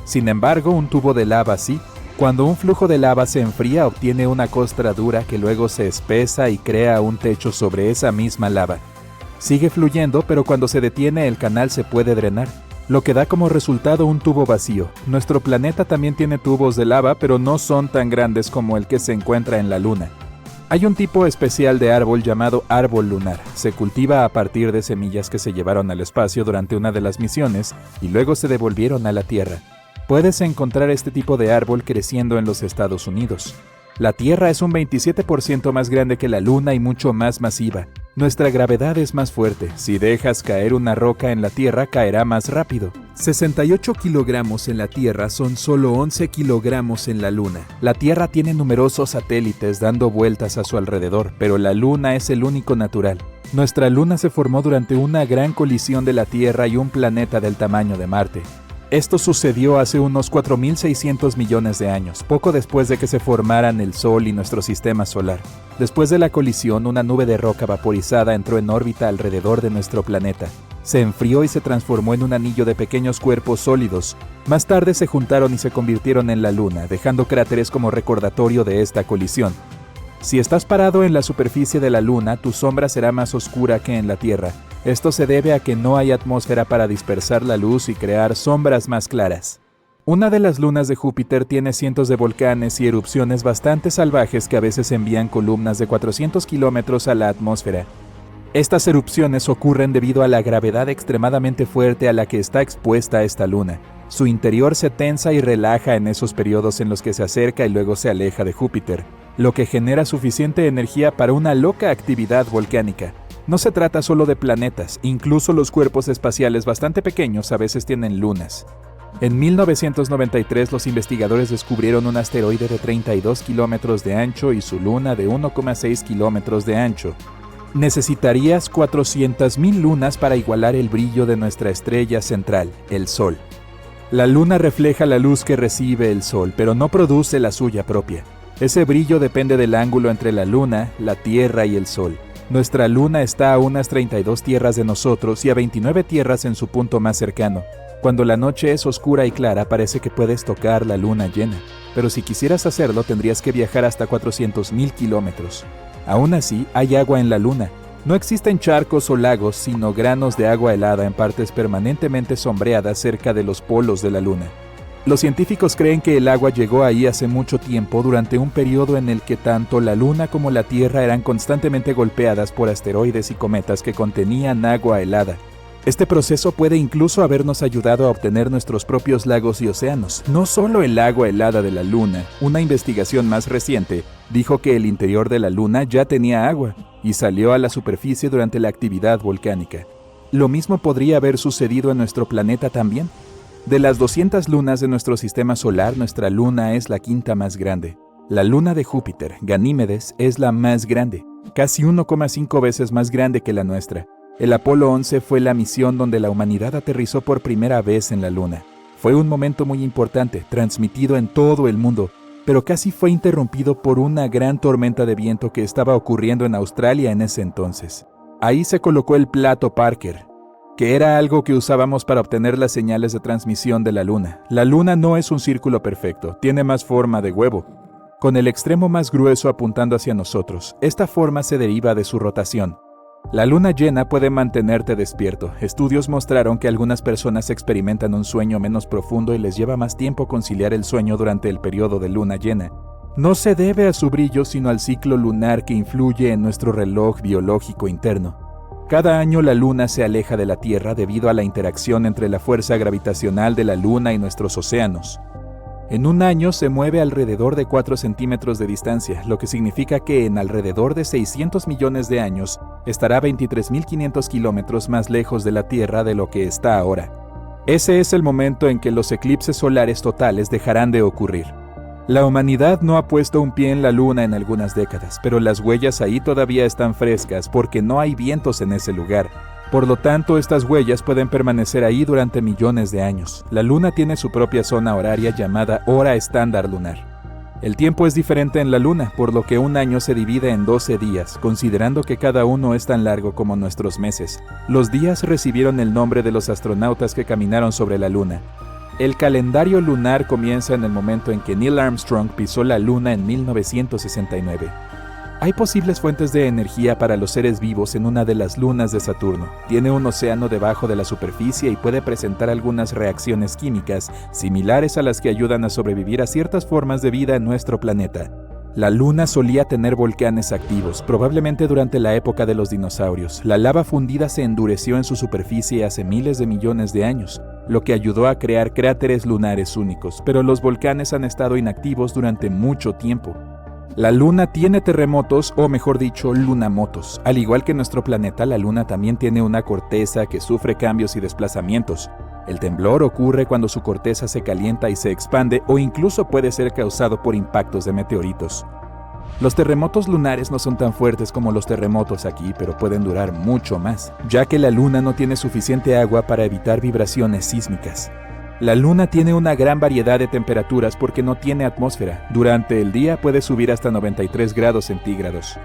Sin embargo, un tubo de lava sí. Cuando un flujo de lava se enfría, obtiene una costra dura que luego se espesa y crea un techo sobre esa misma lava. Sigue fluyendo, pero cuando se detiene el canal se puede drenar, lo que da como resultado un tubo vacío. Nuestro planeta también tiene tubos de lava, pero no son tan grandes como el que se encuentra en la Luna. Hay un tipo especial de árbol llamado árbol lunar. Se cultiva a partir de semillas que se llevaron al espacio durante una de las misiones y luego se devolvieron a la Tierra. Puedes encontrar este tipo de árbol creciendo en los Estados Unidos. La Tierra es un 27% más grande que la Luna y mucho más masiva. Nuestra gravedad es más fuerte. Si dejas caer una roca en la Tierra, caerá más rápido. 68 kilogramos en la Tierra son solo 11 kilogramos en la Luna. La Tierra tiene numerosos satélites dando vueltas a su alrededor, pero la Luna es el único natural. Nuestra Luna se formó durante una gran colisión de la Tierra y un planeta del tamaño de Marte. Esto sucedió hace unos 4.600 millones de años, poco después de que se formaran el Sol y nuestro sistema solar. Después de la colisión, una nube de roca vaporizada entró en órbita alrededor de nuestro planeta. Se enfrió y se transformó en un anillo de pequeños cuerpos sólidos. Más tarde se juntaron y se convirtieron en la Luna, dejando cráteres como recordatorio de esta colisión. Si estás parado en la superficie de la Luna, tu sombra será más oscura que en la Tierra. Esto se debe a que no hay atmósfera para dispersar la luz y crear sombras más claras. Una de las lunas de Júpiter tiene cientos de volcanes y erupciones bastante salvajes que a veces envían columnas de 400 kilómetros a la atmósfera. Estas erupciones ocurren debido a la gravedad extremadamente fuerte a la que está expuesta esta luna. Su interior se tensa y relaja en esos periodos en los que se acerca y luego se aleja de Júpiter, lo que genera suficiente energía para una loca actividad volcánica. No se trata solo de planetas, incluso los cuerpos espaciales bastante pequeños a veces tienen lunas. En 1993 los investigadores descubrieron un asteroide de 32 kilómetros de ancho y su luna de 1,6 kilómetros de ancho. Necesitarías 400.000 lunas para igualar el brillo de nuestra estrella central, el Sol. La luna refleja la luz que recibe el Sol, pero no produce la suya propia. Ese brillo depende del ángulo entre la luna, la Tierra y el Sol. Nuestra luna está a unas 32 tierras de nosotros y a 29 tierras en su punto más cercano. Cuando la noche es oscura y clara, parece que puedes tocar la luna llena, pero si quisieras hacerlo tendrías que viajar hasta 400.000 kilómetros. Aún así, hay agua en la luna. No existen charcos o lagos, sino granos de agua helada en partes permanentemente sombreadas cerca de los polos de la luna. Los científicos creen que el agua llegó ahí hace mucho tiempo, durante un periodo en el que tanto la luna como la Tierra eran constantemente golpeadas por asteroides y cometas que contenían agua helada. Este proceso puede incluso habernos ayudado a obtener nuestros propios lagos y océanos, no solo el agua helada de la Luna. Una investigación más reciente dijo que el interior de la Luna ya tenía agua y salió a la superficie durante la actividad volcánica. Lo mismo podría haber sucedido en nuestro planeta también. De las 200 lunas de nuestro sistema solar, nuestra luna es la quinta más grande. La luna de Júpiter, Ganímedes, es la más grande, casi 1,5 veces más grande que la nuestra. El Apolo 11 fue la misión donde la humanidad aterrizó por primera vez en la Luna. Fue un momento muy importante, transmitido en todo el mundo, pero casi fue interrumpido por una gran tormenta de viento que estaba ocurriendo en Australia en ese entonces. Ahí se colocó el plato Parker, que era algo que usábamos para obtener las señales de transmisión de la Luna. La Luna no es un círculo perfecto, tiene más forma de huevo, con el extremo más grueso apuntando hacia nosotros. Esta forma se deriva de su rotación. La luna llena puede mantenerte despierto. Estudios mostraron que algunas personas experimentan un sueño menos profundo y les lleva más tiempo conciliar el sueño durante el periodo de luna llena. No se debe a su brillo, sino al ciclo lunar que influye en nuestro reloj biológico interno. Cada año la luna se aleja de la Tierra debido a la interacción entre la fuerza gravitacional de la luna y nuestros océanos. En un año se mueve alrededor de 4 centímetros de distancia, lo que significa que en alrededor de 600 millones de años estará 23.500 kilómetros más lejos de la Tierra de lo que está ahora. Ese es el momento en que los eclipses solares totales dejarán de ocurrir. La humanidad no ha puesto un pie en la Luna en algunas décadas, pero las huellas ahí todavía están frescas porque no hay vientos en ese lugar. Por lo tanto, estas huellas pueden permanecer ahí durante millones de años. La Luna tiene su propia zona horaria llamada hora estándar lunar. El tiempo es diferente en la Luna, por lo que un año se divide en 12 días, considerando que cada uno es tan largo como nuestros meses. Los días recibieron el nombre de los astronautas que caminaron sobre la Luna. El calendario lunar comienza en el momento en que Neil Armstrong pisó la Luna en 1969. Hay posibles fuentes de energía para los seres vivos en una de las lunas de Saturno. Tiene un océano debajo de la superficie y puede presentar algunas reacciones químicas similares a las que ayudan a sobrevivir a ciertas formas de vida en nuestro planeta. La Luna solía tener volcanes activos, probablemente durante la época de los dinosaurios. La lava fundida se endureció en su superficie hace miles de millones de años, lo que ayudó a crear cráteres lunares únicos, pero los volcanes han estado inactivos durante mucho tiempo. La Luna tiene terremotos, o mejor dicho, lunamotos. Al igual que nuestro planeta, la Luna también tiene una corteza que sufre cambios y desplazamientos. El temblor ocurre cuando su corteza se calienta y se expande, o incluso puede ser causado por impactos de meteoritos. Los terremotos lunares no son tan fuertes como los terremotos aquí, pero pueden durar mucho más, ya que la Luna no tiene suficiente agua para evitar vibraciones sísmicas. La Luna tiene una gran variedad de temperaturas porque no tiene atmósfera. Durante el día puede subir hasta 93 grados centígrados.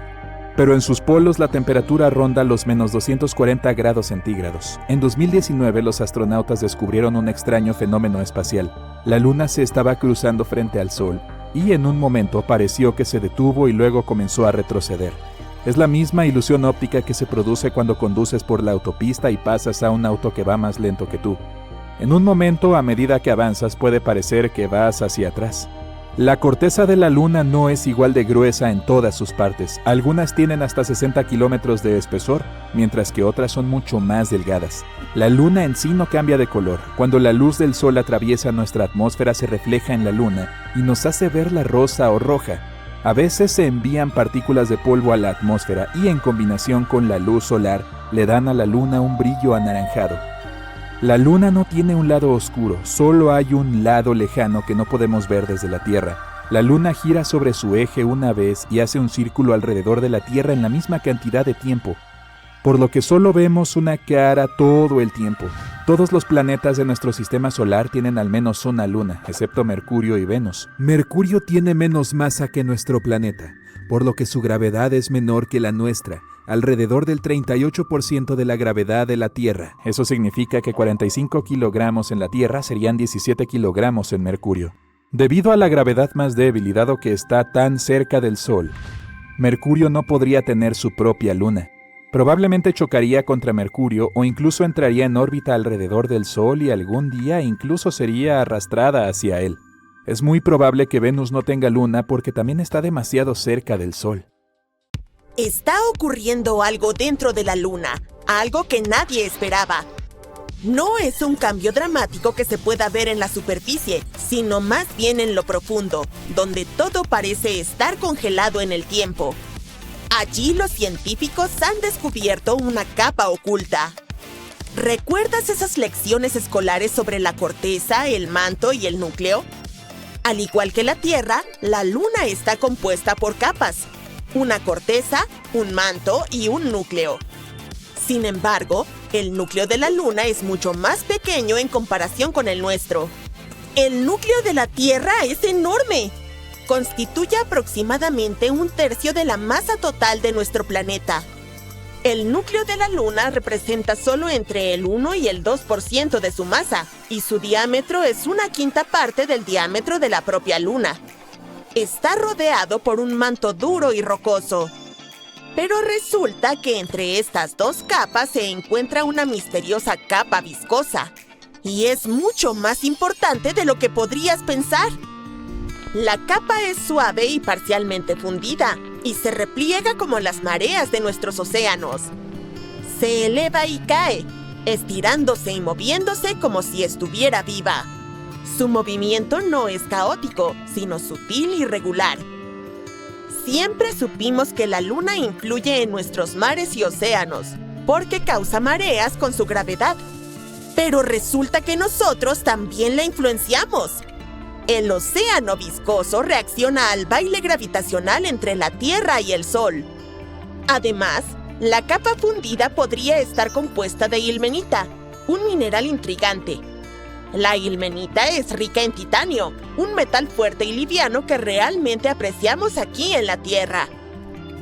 Pero en sus polos la temperatura ronda los menos 240 grados centígrados. En 2019 los astronautas descubrieron un extraño fenómeno espacial. La Luna se estaba cruzando frente al Sol y en un momento pareció que se detuvo y luego comenzó a retroceder. Es la misma ilusión óptica que se produce cuando conduces por la autopista y pasas a un auto que va más lento que tú. En un momento, a medida que avanzas, puede parecer que vas hacia atrás. La corteza de la Luna no es igual de gruesa en todas sus partes. Algunas tienen hasta 60 kilómetros de espesor, mientras que otras son mucho más delgadas. La Luna en sí no cambia de color. Cuando la luz del Sol atraviesa nuestra atmósfera, se refleja en la Luna y nos hace verla rosa o roja. A veces se envían partículas de polvo a la atmósfera y, en combinación con la luz solar, le dan a la Luna un brillo anaranjado. La Luna no tiene un lado oscuro, solo hay un lado lejano que no podemos ver desde la Tierra. La Luna gira sobre su eje una vez y hace un círculo alrededor de la Tierra en la misma cantidad de tiempo, por lo que solo vemos una cara todo el tiempo. Todos los planetas de nuestro sistema solar tienen al menos una luna, excepto Mercurio y Venus. Mercurio tiene menos masa que nuestro planeta, por lo que su gravedad es menor que la nuestra, alrededor del 38% de la gravedad de la Tierra. Eso significa que 45 kilogramos en la Tierra serían 17 kilogramos en Mercurio. Debido a la gravedad más débil y dado que está tan cerca del Sol, Mercurio no podría tener su propia luna. Probablemente chocaría contra Mercurio o incluso entraría en órbita alrededor del Sol y algún día incluso sería arrastrada hacia él. Es muy probable que Venus no tenga luna porque también está demasiado cerca del Sol. Está ocurriendo algo dentro de la Luna, algo que nadie esperaba. No es un cambio dramático que se pueda ver en la superficie, sino más bien en lo profundo, donde todo parece estar congelado en el tiempo. Allí los científicos han descubierto una capa oculta. ¿Recuerdas esas lecciones escolares sobre la corteza, el manto y el núcleo? Al igual que la Tierra, la Luna está compuesta por capas. Una corteza, un manto y un núcleo. Sin embargo, el núcleo de la Luna es mucho más pequeño en comparación con el nuestro. El núcleo de la Tierra es enorme. Constituye aproximadamente 1/3 de la masa total de nuestro planeta. El núcleo de la Luna representa solo entre el 1 y el 2% de su masa, y su diámetro es 1/5 parte del diámetro de la propia Luna. Está rodeado por un manto duro y rocoso. Pero resulta que entre estas dos capas se encuentra una misteriosa capa viscosa. Y es mucho más importante de lo que podrías pensar. La capa es suave y parcialmente fundida, y se repliega como las mareas de nuestros océanos. Se eleva y cae, estirándose y moviéndose como si estuviera viva. Su movimiento no es caótico, sino sutil y regular. Siempre supimos que la Luna influye en nuestros mares y océanos, porque causa mareas con su gravedad. Pero resulta que nosotros también la influenciamos. El océano viscoso reacciona al baile gravitacional entre la Tierra y el Sol. Además, la capa fundida podría estar compuesta de ilmenita, un mineral intrigante. La ilmenita es rica en titanio, un metal fuerte y liviano que realmente apreciamos aquí en la Tierra.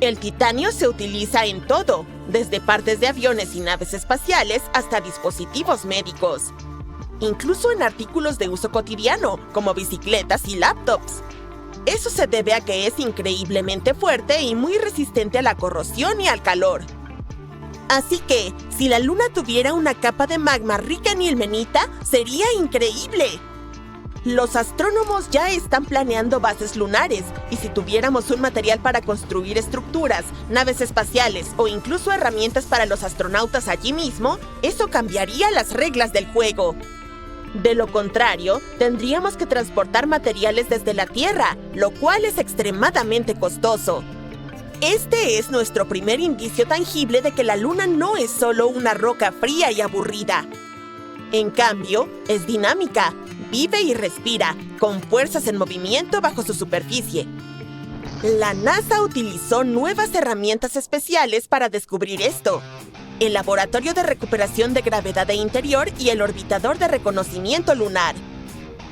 El titanio se utiliza en todo, desde partes de aviones y naves espaciales hasta dispositivos médicos. Incluso en artículos de uso cotidiano, como bicicletas y laptops. Eso se debe a que es increíblemente fuerte y muy resistente a la corrosión y al calor. Así que, si la Luna tuviera una capa de magma rica en ilmenita, sería increíble. Los astrónomos ya están planeando bases lunares, y si tuviéramos un material para construir estructuras, naves espaciales o incluso herramientas para los astronautas allí mismo, eso cambiaría las reglas del juego. De lo contrario, tendríamos que transportar materiales desde la Tierra, lo cual es extremadamente costoso. Este es nuestro primer indicio tangible de que la Luna no es solo una roca fría y aburrida. En cambio, es dinámica, vive y respira, con fuerzas en movimiento bajo su superficie. La NASA utilizó nuevas herramientas especiales para descubrir esto. El Laboratorio de Recuperación de Gravedad de Interior y el Orbitador de Reconocimiento Lunar.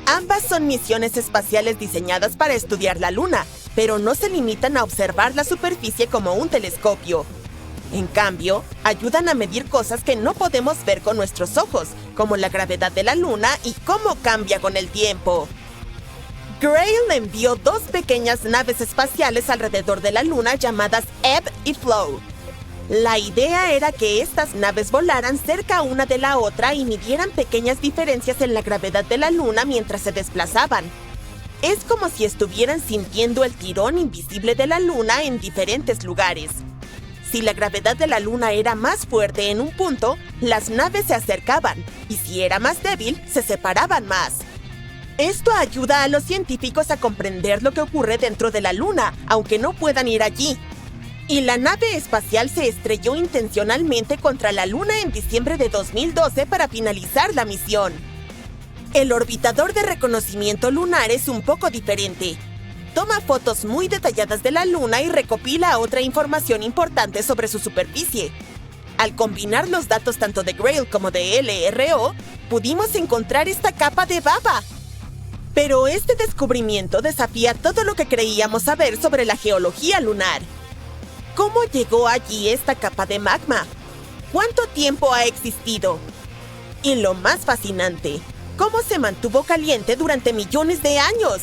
Ambas son misiones espaciales diseñadas para estudiar la Luna, pero no se limitan a observar la superficie como un telescopio. En cambio, ayudan a medir cosas que no podemos ver con nuestros ojos, como la gravedad de la Luna y cómo cambia con el tiempo. Grail envió 2 pequeñas naves espaciales alrededor de la Luna llamadas Ebb y Flow. La idea era que estas naves volaran cerca una de la otra y midieran pequeñas diferencias en la gravedad de la Luna mientras se desplazaban. Es como si estuvieran sintiendo el tirón invisible de la Luna en diferentes lugares. Si la gravedad de la Luna era más fuerte en un punto, las naves se acercaban, y si era más débil, se separaban más. Esto ayuda a los científicos a comprender lo que ocurre dentro de la Luna, aunque no puedan ir allí. Y la nave espacial se estrelló intencionalmente contra la Luna en diciembre de 2012 para finalizar la misión. El orbitador de reconocimiento lunar es un poco diferente. Toma fotos muy detalladas de la Luna y recopila otra información importante sobre su superficie. Al combinar los datos tanto de Grail como de LRO, pudimos encontrar esta capa de baba. Pero este descubrimiento desafía todo lo que creíamos saber sobre la geología lunar. ¿Cómo llegó allí esta capa de magma? ¿Cuánto tiempo ha existido? Y lo más fascinante, ¿cómo se mantuvo caliente durante millones de años?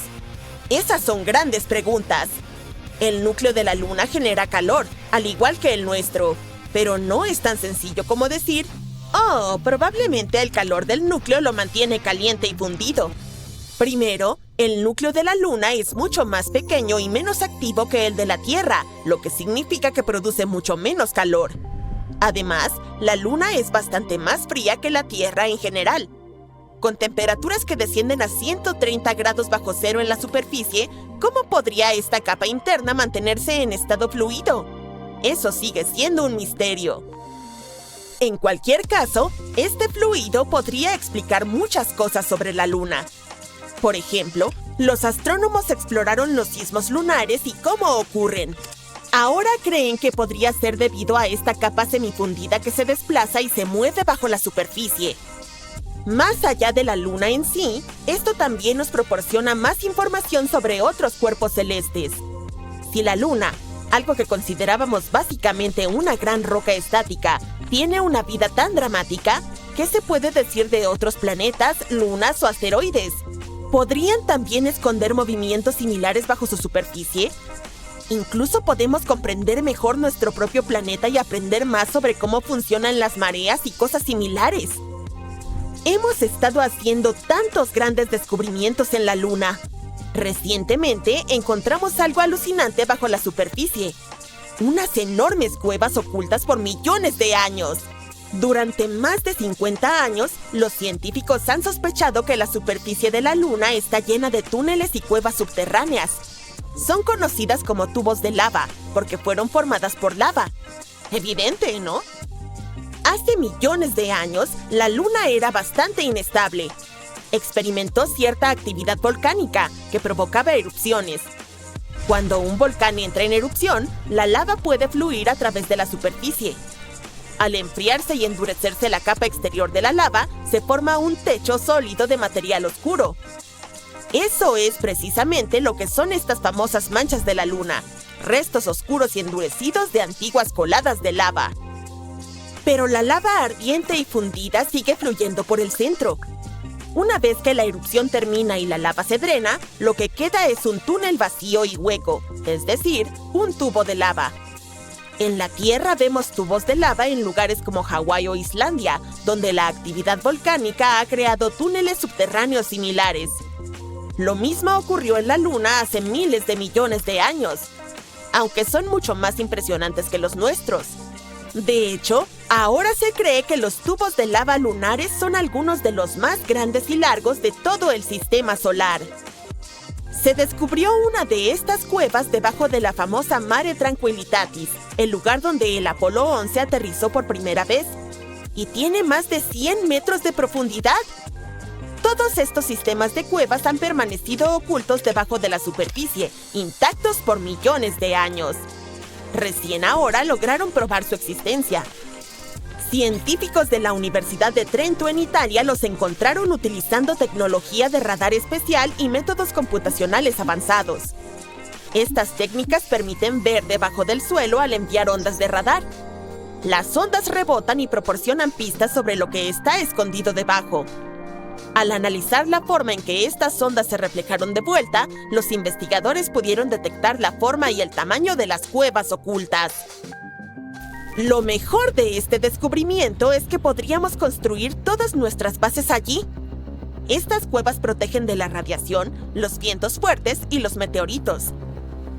Esas son grandes preguntas. El núcleo de la Luna genera calor, al igual que el nuestro. Pero no es tan sencillo como decir, oh, probablemente el calor del núcleo lo mantiene caliente y fundido. Primero, el núcleo de la Luna es mucho más pequeño y menos activo que el de la Tierra, lo que significa que produce mucho menos calor. Además, la Luna es bastante más fría que la Tierra en general. Con temperaturas que descienden a 130 grados bajo cero en la superficie, ¿cómo podría esta capa interna mantenerse en estado fluido? Eso sigue siendo un misterio. En cualquier caso, este fluido podría explicar muchas cosas sobre la Luna. Por ejemplo, los astrónomos exploraron los sismos lunares y cómo ocurren. Ahora creen que podría ser debido a esta capa semifundida que se desplaza y se mueve bajo la superficie. Más allá de la Luna en sí, esto también nos proporciona más información sobre otros cuerpos celestes. Si la Luna, algo que considerábamos básicamente una gran roca estática, tiene una vida tan dramática, ¿qué se puede decir de otros planetas, lunas o asteroides? ¿Podrían también esconder movimientos similares bajo su superficie? Incluso podemos comprender mejor nuestro propio planeta y aprender más sobre cómo funcionan las mareas y cosas similares. Hemos estado haciendo tantos grandes descubrimientos en la Luna. Recientemente encontramos algo alucinante bajo la superficie. Unas enormes cuevas ocultas por millones de años. Durante más de 50 años, los científicos han sospechado que la superficie de la Luna está llena de túneles y cuevas subterráneas. Son conocidas como tubos de lava, porque fueron formadas por lava. Evidente, ¿no? Hace millones de años, la Luna era bastante inestable. Experimentó cierta actividad volcánica que provocaba erupciones. Cuando un volcán entra en erupción, la lava puede fluir a través de la superficie. Al enfriarse y endurecerse la capa exterior de la lava, se forma un techo sólido de material oscuro. Eso es precisamente lo que son estas famosas manchas de la Luna, restos oscuros y endurecidos de antiguas coladas de lava. Pero la lava ardiente y fundida sigue fluyendo por el centro. Una vez que la erupción termina y la lava se drena, lo que queda es un túnel vacío y hueco, es decir, un tubo de lava. En la Tierra vemos tubos de lava en lugares como Hawái o Islandia, donde la actividad volcánica ha creado túneles subterráneos similares. Lo mismo ocurrió en la Luna hace miles de millones de años, aunque son mucho más impresionantes que los nuestros. De hecho, ahora se cree que los tubos de lava lunares son algunos de los más grandes y largos de todo el sistema solar. Se descubrió una de estas cuevas debajo de la famosa Mare Tranquillitatis, el lugar donde el Apolo 11 aterrizó por primera vez, y tiene más de 100 metros de profundidad. Todos estos sistemas de cuevas han permanecido ocultos debajo de la superficie, intactos por millones de años. Recién ahora lograron probar su existencia. Científicos de la Universidad de Trento en Italia los encontraron utilizando tecnología de radar especial y métodos computacionales avanzados. Estas técnicas permiten ver debajo del suelo al enviar ondas de radar. Las ondas rebotan y proporcionan pistas sobre lo que está escondido debajo. Al analizar la forma en que estas ondas se reflejaron de vuelta, los investigadores pudieron detectar la forma y el tamaño de las cuevas ocultas. Lo mejor de este descubrimiento es que podríamos construir todas nuestras bases allí. Estas cuevas protegen de la radiación, los vientos fuertes y los meteoritos.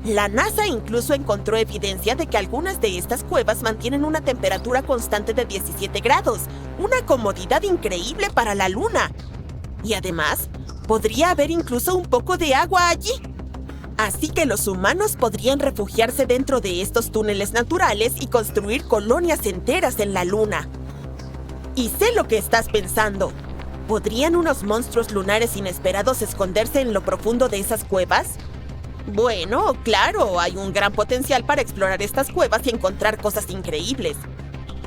La NASA incluso encontró evidencia de que algunas de estas cuevas mantienen una temperatura constante de 17 grados, una comodidad increíble para la Luna. Y además, podría haber incluso un poco de agua allí. Así que los humanos podrían refugiarse dentro de estos túneles naturales y construir colonias enteras en la Luna. Y sé lo que estás pensando. ¿Podrían unos monstruos lunares inesperados esconderse en lo profundo de esas cuevas? Bueno, claro, hay un gran potencial para explorar estas cuevas y encontrar cosas increíbles.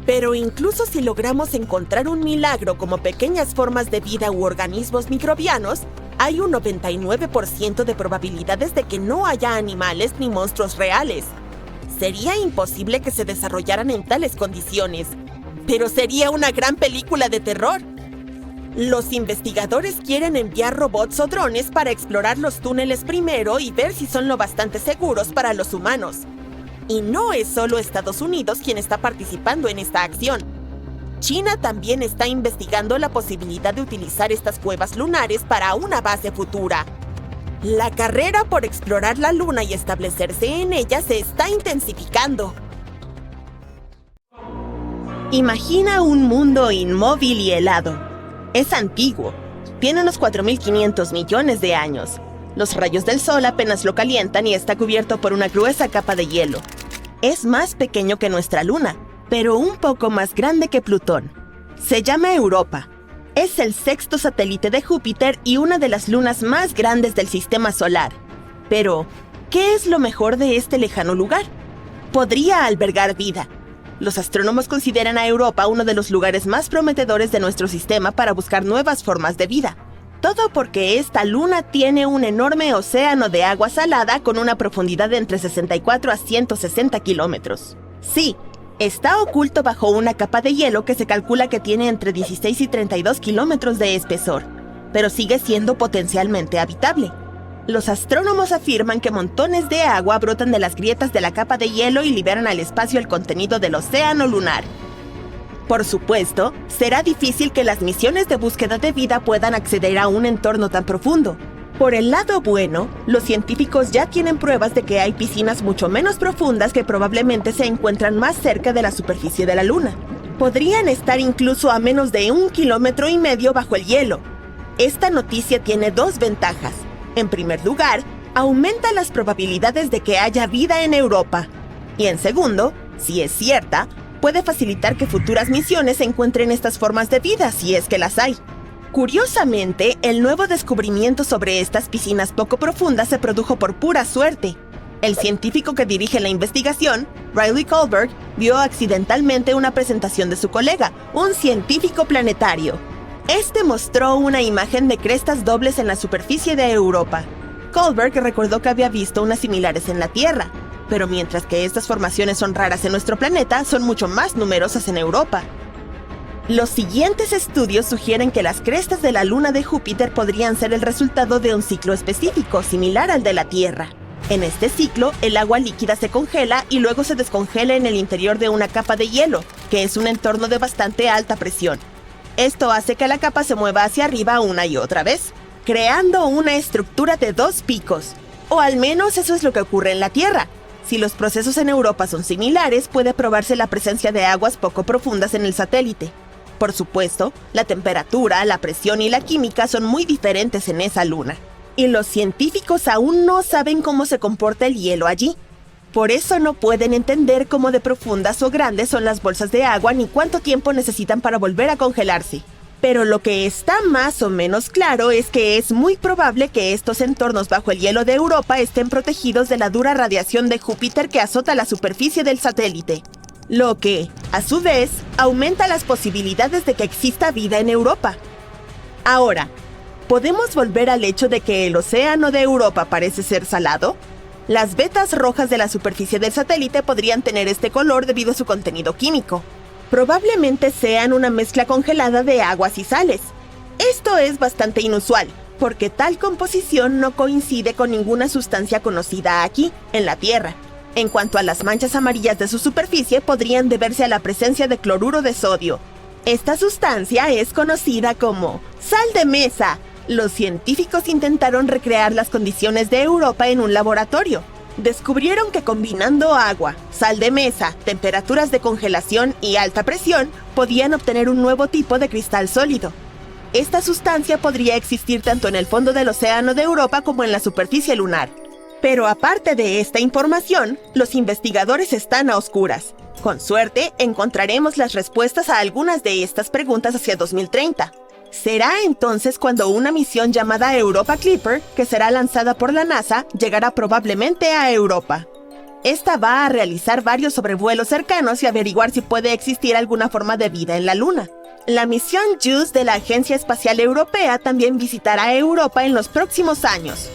Pero incluso si logramos encontrar un milagro como pequeñas formas de vida u organismos microbianos, hay un 99% de probabilidades de que no haya animales ni monstruos reales. Sería imposible que se desarrollaran en tales condiciones, pero sería una gran película de terror. Los investigadores quieren enviar robots o drones para explorar los túneles primero y ver si son lo bastante seguros para los humanos. Y no es solo Estados Unidos quien está participando en esta acción. China también está investigando la posibilidad de utilizar estas cuevas lunares para una base futura. La carrera por explorar la Luna y establecerse en ella se está intensificando. Imagina un mundo inmóvil y helado. Es antiguo. Tiene unos 4.500 millones de años. Los rayos del sol apenas lo calientan y está cubierto por una gruesa capa de hielo. Es más pequeño que nuestra Luna, pero un poco más grande que Plutón. Se llama Europa. Es el sexto satélite de Júpiter y una de las lunas más grandes del sistema solar. Pero, ¿qué es lo mejor de este lejano lugar? Podría albergar vida. Los astrónomos consideran a Europa uno de los lugares más prometedores de nuestro sistema para buscar nuevas formas de vida. Todo porque esta luna tiene un enorme océano de agua salada con una profundidad de entre 64 a 160 kilómetros. Sí, está oculto bajo una capa de hielo que se calcula que tiene entre 16 y 32 kilómetros de espesor, pero sigue siendo potencialmente habitable. Los astrónomos afirman que montones de agua brotan de las grietas de la capa de hielo y liberan al espacio el contenido del océano lunar. Por supuesto, será difícil que las misiones de búsqueda de vida puedan acceder a un entorno tan profundo. Por el lado bueno, los científicos ya tienen pruebas de que hay piscinas mucho menos profundas que probablemente se encuentran más cerca de la superficie de la Luna. Podrían estar incluso a menos de 1,5 kilómetros bajo el hielo. Esta noticia tiene dos ventajas. En primer lugar, aumenta las probabilidades de que haya vida en Europa. Y en segundo, si es cierta, puede facilitar que futuras misiones encuentren estas formas de vida, si es que las hay. Curiosamente, el nuevo descubrimiento sobre estas piscinas poco profundas se produjo por pura suerte. El científico que dirige la investigación, Riley Kohlberg, vio accidentalmente una presentación de su colega, un científico planetario. Este mostró una imagen de crestas dobles en la superficie de Europa. Kohlberg recordó que había visto unas similares en la Tierra, pero mientras que estas formaciones son raras en nuestro planeta, son mucho más numerosas en Europa. Los siguientes estudios sugieren que las crestas de la luna de Júpiter podrían ser el resultado de un ciclo específico, similar al de la Tierra. En este ciclo, el agua líquida se congela y luego se descongela en el interior de una capa de hielo, que es un entorno de bastante alta presión. Esto hace que la capa se mueva hacia arriba una y otra vez, creando una estructura de dos picos. O al menos eso es lo que ocurre en la Tierra. Si los procesos en Europa son similares, puede probarse la presencia de aguas poco profundas en el satélite. Por supuesto, la temperatura, la presión y la química son muy diferentes en esa luna. Y los científicos aún no saben cómo se comporta el hielo allí. Por eso no pueden entender cómo de profundas o grandes son las bolsas de agua ni cuánto tiempo necesitan para volver a congelarse. Pero lo que está más o menos claro es que es muy probable que estos entornos bajo el hielo de Europa estén protegidos de la dura radiación de Júpiter que azota la superficie del satélite. Lo que, a su vez, aumenta las posibilidades de que exista vida en Europa. Ahora, ¿podemos volver al hecho de que el océano de Europa parece ser salado? Las vetas rojas de la superficie del satélite podrían tener este color debido a su contenido químico. Probablemente sean una mezcla congelada de aguas y sales. Esto es bastante inusual, porque tal composición no coincide con ninguna sustancia conocida aquí, en la Tierra. En cuanto a las manchas amarillas de su superficie, podrían deberse a la presencia de cloruro de sodio. Esta sustancia es conocida como sal de mesa. Los científicos intentaron recrear las condiciones de Europa en un laboratorio. Descubrieron que combinando agua, sal de mesa, temperaturas de congelación y alta presión, podían obtener un nuevo tipo de cristal sólido. Esta sustancia podría existir tanto en el fondo del océano de Europa como en la superficie lunar. Pero aparte de esta información, los investigadores están a oscuras. Con suerte, encontraremos las respuestas a algunas de estas preguntas hacia 2030. Será entonces cuando una misión llamada Europa Clipper, que será lanzada por la NASA, llegará probablemente a Europa. Esta va a realizar varios sobrevuelos cercanos y averiguar si puede existir alguna forma de vida en la Luna. La misión JUICE de la Agencia Espacial Europea también visitará Europa en los próximos años.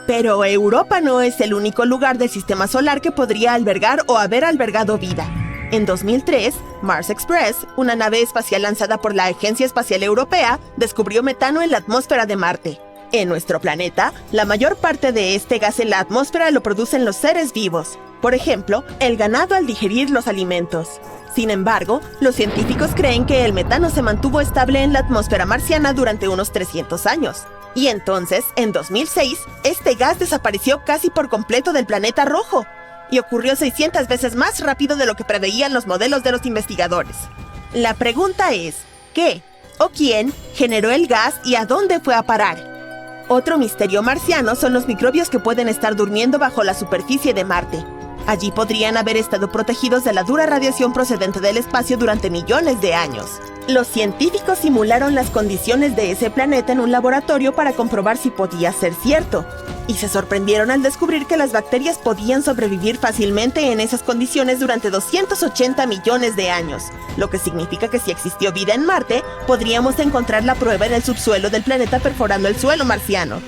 Pero Europa no es el único lugar del sistema solar que podría albergar o haber albergado vida. En 2003, Mars Express, una nave espacial lanzada por la Agencia Espacial Europea, descubrió metano en la atmósfera de Marte. En nuestro planeta, la mayor parte de este gas en la atmósfera lo producen los seres vivos. Por ejemplo, el ganado al digerir los alimentos. Sin embargo, los científicos creen que el metano se mantuvo estable en la atmósfera marciana durante unos 300 años. Y entonces, en 2006, este gas desapareció casi por completo del planeta rojo. Y ocurrió 600 veces más rápido de lo que preveían los modelos de los investigadores. La pregunta es, ¿qué o quién generó el gas y a dónde fue a parar? Otro misterio marciano son los microbios que pueden estar durmiendo bajo la superficie de Marte. Allí podrían haber estado protegidos de la dura radiación procedente del espacio durante millones de años. Los científicos simularon las condiciones de ese planeta en un laboratorio para comprobar si podía ser cierto. Y se sorprendieron al descubrir que las bacterias podían sobrevivir fácilmente en esas condiciones durante 280 millones de años, lo que significa que si existió vida en Marte, podríamos encontrar la prueba en el subsuelo del planeta perforando el suelo marciano.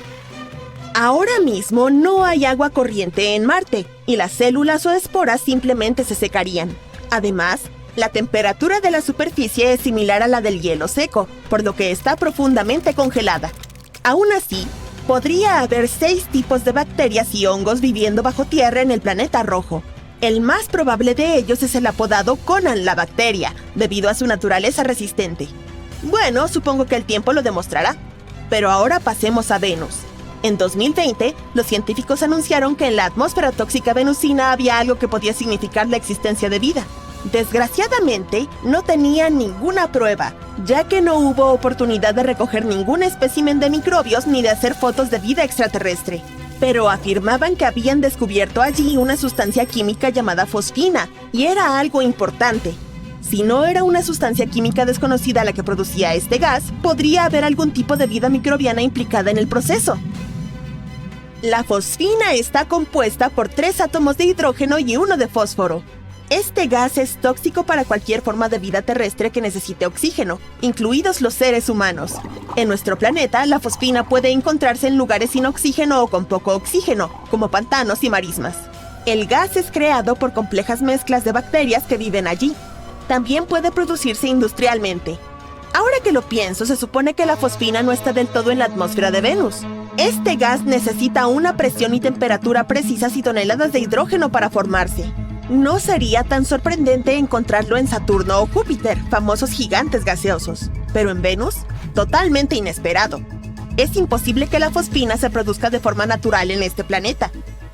Ahora mismo no hay agua corriente en Marte, y las células o esporas simplemente se secarían. Además, la temperatura de la superficie es similar a la del hielo seco, por lo que está profundamente congelada. Aún así, podría haber 6 tipos de bacterias y hongos viviendo bajo tierra en el planeta rojo. El más probable de ellos es el apodado Conan la bacteria, debido a su naturaleza resistente. Bueno, supongo que el tiempo lo demostrará. Pero ahora pasemos a Venus. En 2020, los científicos anunciaron que en la atmósfera tóxica venusina había algo que podía significar la existencia de vida. Desgraciadamente, no tenían ninguna prueba, ya que no hubo oportunidad de recoger ningún espécimen de microbios ni de hacer fotos de vida extraterrestre. Pero afirmaban que habían descubierto allí una sustancia química llamada fosfina, y era algo importante. Si no era una sustancia química desconocida la que producía este gas, podría haber algún tipo de vida microbiana implicada en el proceso. La fosfina está compuesta por 3 átomos de hidrógeno y 1 de fósforo. Este gas es tóxico para cualquier forma de vida terrestre que necesite oxígeno, incluidos los seres humanos. En nuestro planeta, la fosfina puede encontrarse en lugares sin oxígeno o con poco oxígeno, como pantanos y marismas. El gas es creado por complejas mezclas de bacterias que viven allí. También puede producirse industrialmente. Ahora que lo pienso, se supone que la fosfina no está del todo en la atmósfera de Venus. Este gas necesita una presión y temperatura precisas y toneladas de hidrógeno para formarse. No sería tan sorprendente encontrarlo en Saturno o Júpiter, famosos gigantes gaseosos. Pero en Venus, totalmente inesperado. Es imposible que la fosfina se produzca de forma natural en este planeta.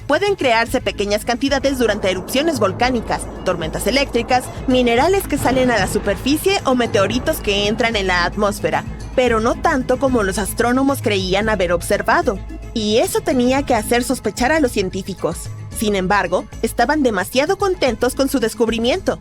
Pueden crearse pequeñas cantidades durante erupciones volcánicas, tormentas eléctricas, minerales que salen a la superficie o meteoritos que entran en la atmósfera, pero no tanto como los astrónomos creían haber observado. Y eso tenía que hacer sospechar a los científicos. Sin embargo, estaban demasiado contentos con su descubrimiento.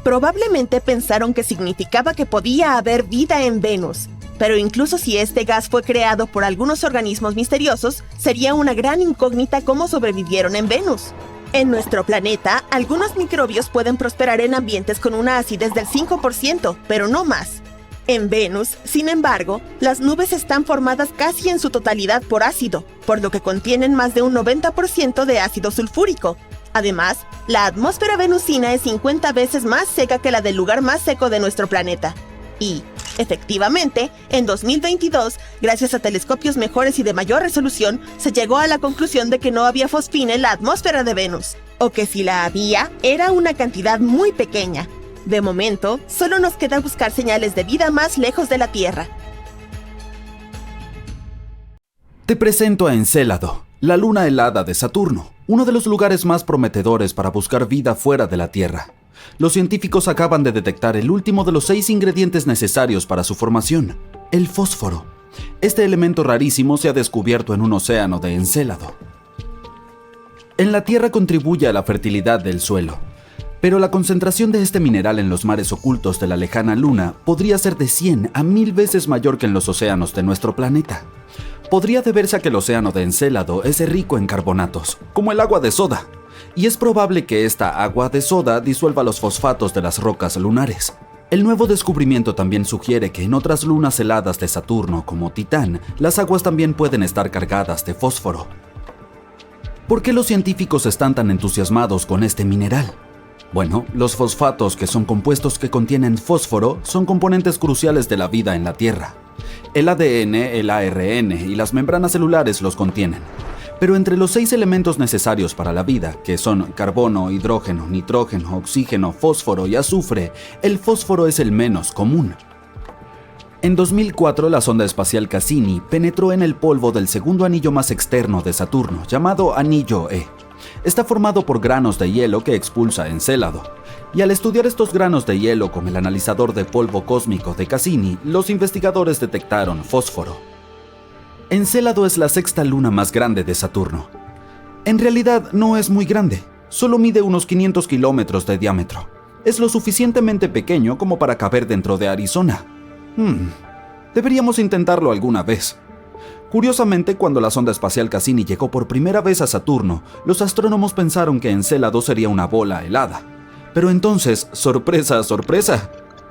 Probablemente pensaron que significaba que podía haber vida en Venus. Pero incluso si este gas fue creado por algunos organismos misteriosos, sería una gran incógnita cómo sobrevivieron en Venus. En nuestro planeta, algunos microbios pueden prosperar en ambientes con una acidez del 5%, pero no más. En Venus, sin embargo, las nubes están formadas casi en su totalidad por ácido, por lo que contienen más de un 90% de ácido sulfúrico. Además, la atmósfera venusina es 50 veces más seca que la del lugar más seco de nuestro planeta. Y, Efectivamente, en 2022, gracias a telescopios mejores y de mayor resolución, se llegó a la conclusión de que no había fosfina en la atmósfera de Venus, o que si la había, era una cantidad muy pequeña. De momento, solo nos queda buscar señales de vida más lejos de la Tierra. Te presento a Encélado, la luna helada de Saturno, uno de los lugares más prometedores para buscar vida fuera de la Tierra. Los científicos acaban de detectar el último de los 6 ingredientes necesarios para su formación, el fósforo. Este elemento rarísimo se ha descubierto en un océano de Encélado. En la Tierra contribuye a la fertilidad del suelo, pero la concentración de este mineral en los mares ocultos de la lejana Luna podría ser de 100 a 1000 veces mayor que en los océanos de nuestro planeta. Podría deberse a que el océano de Encélado es rico en carbonatos, como el agua de soda, y es probable que esta agua de soda disuelva los fosfatos de las rocas lunares. El nuevo descubrimiento también sugiere que en otras lunas heladas de Saturno, como Titán, las aguas también pueden estar cargadas de fósforo. ¿Por qué los científicos están tan entusiasmados con este mineral? Bueno, los fosfatos, que son compuestos que contienen fósforo, son componentes cruciales de la vida en la Tierra. El ADN, el ARN y las membranas celulares los contienen. Pero entre los 6 elementos necesarios para la vida, que son carbono, hidrógeno, nitrógeno, oxígeno, fósforo y azufre, el fósforo es el menos común. En 2004, la sonda espacial Cassini penetró en el polvo del segundo anillo más externo de Saturno, llamado Anillo E. Está formado por granos de hielo que expulsa Encélado. Y al estudiar estos granos de hielo con el analizador de polvo cósmico de Cassini, los investigadores detectaron fósforo. Encélado es la 6ª luna más grande de Saturno. En realidad no es muy grande, solo mide unos 500 kilómetros de diámetro. Es lo suficientemente pequeño como para caber dentro de Arizona. Deberíamos intentarlo alguna vez. Curiosamente, cuando la sonda espacial Cassini llegó por primera vez a Saturno, los astrónomos pensaron que Encélado sería una bola helada. Pero entonces, sorpresa, sorpresa,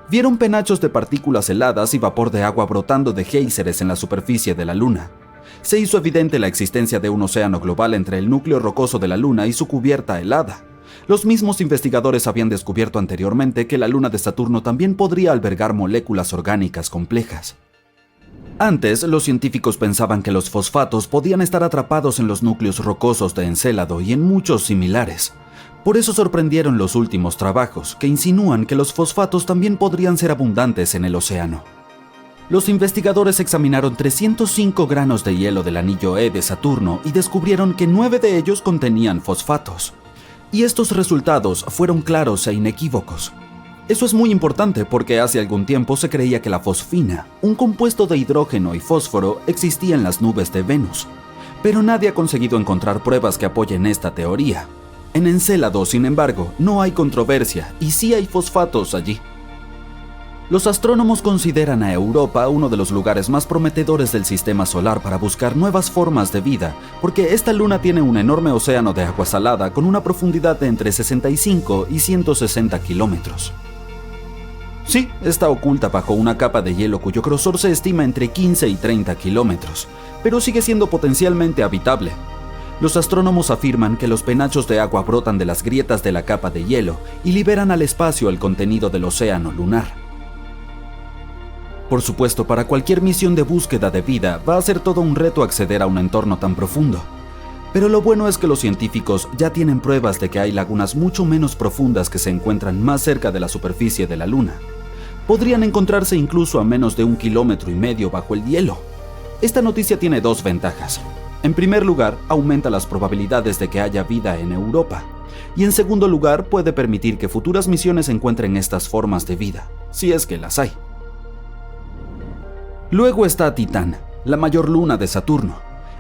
vieron penachos de partículas heladas y vapor de agua brotando de géiseres en la superficie de la Luna. Se hizo evidente la existencia de un océano global entre el núcleo rocoso de la Luna y su cubierta helada. Los mismos investigadores habían descubierto anteriormente que la Luna de Saturno también podría albergar moléculas orgánicas complejas. Antes, los científicos pensaban que los fosfatos podían estar atrapados en los núcleos rocosos de Encélado y en muchos similares. Por eso sorprendieron los últimos trabajos, que insinúan que los fosfatos también podrían ser abundantes en el océano. Los investigadores examinaron 305 granos de hielo del anillo E de Saturno y descubrieron que 9 de ellos contenían fosfatos. Y estos resultados fueron claros e inequívocos. Eso es muy importante porque hace algún tiempo se creía que la fosfina, un compuesto de hidrógeno y fósforo, existía en las nubes de Venus. Pero nadie ha conseguido encontrar pruebas que apoyen esta teoría. En Encélado, sin embargo, no hay controversia y sí hay fosfatos allí. Los astrónomos consideran a Europa uno de los lugares más prometedores del sistema solar para buscar nuevas formas de vida, porque esta luna tiene un enorme océano de agua salada con una profundidad de entre 65 y 160 kilómetros. Sí, está oculta bajo una capa de hielo cuyo grosor se estima entre 15 y 30 kilómetros, pero sigue siendo potencialmente habitable. Los astrónomos afirman que los penachos de agua brotan de las grietas de la capa de hielo y liberan al espacio el contenido del océano lunar. Por supuesto, para cualquier misión de búsqueda de vida va a ser todo un reto acceder a un entorno tan profundo. Pero lo bueno es que los científicos ya tienen pruebas de que hay lagunas mucho menos profundas que se encuentran más cerca de la superficie de la Luna. Podrían encontrarse incluso a menos de 1,5 kilómetros bajo el hielo. Esta noticia tiene 2 ventajas. En primer lugar, aumenta las probabilidades de que haya vida en Europa. Y en segundo lugar, puede permitir que futuras misiones encuentren estas formas de vida, si es que las hay. Luego está Titán, la mayor luna de Saturno.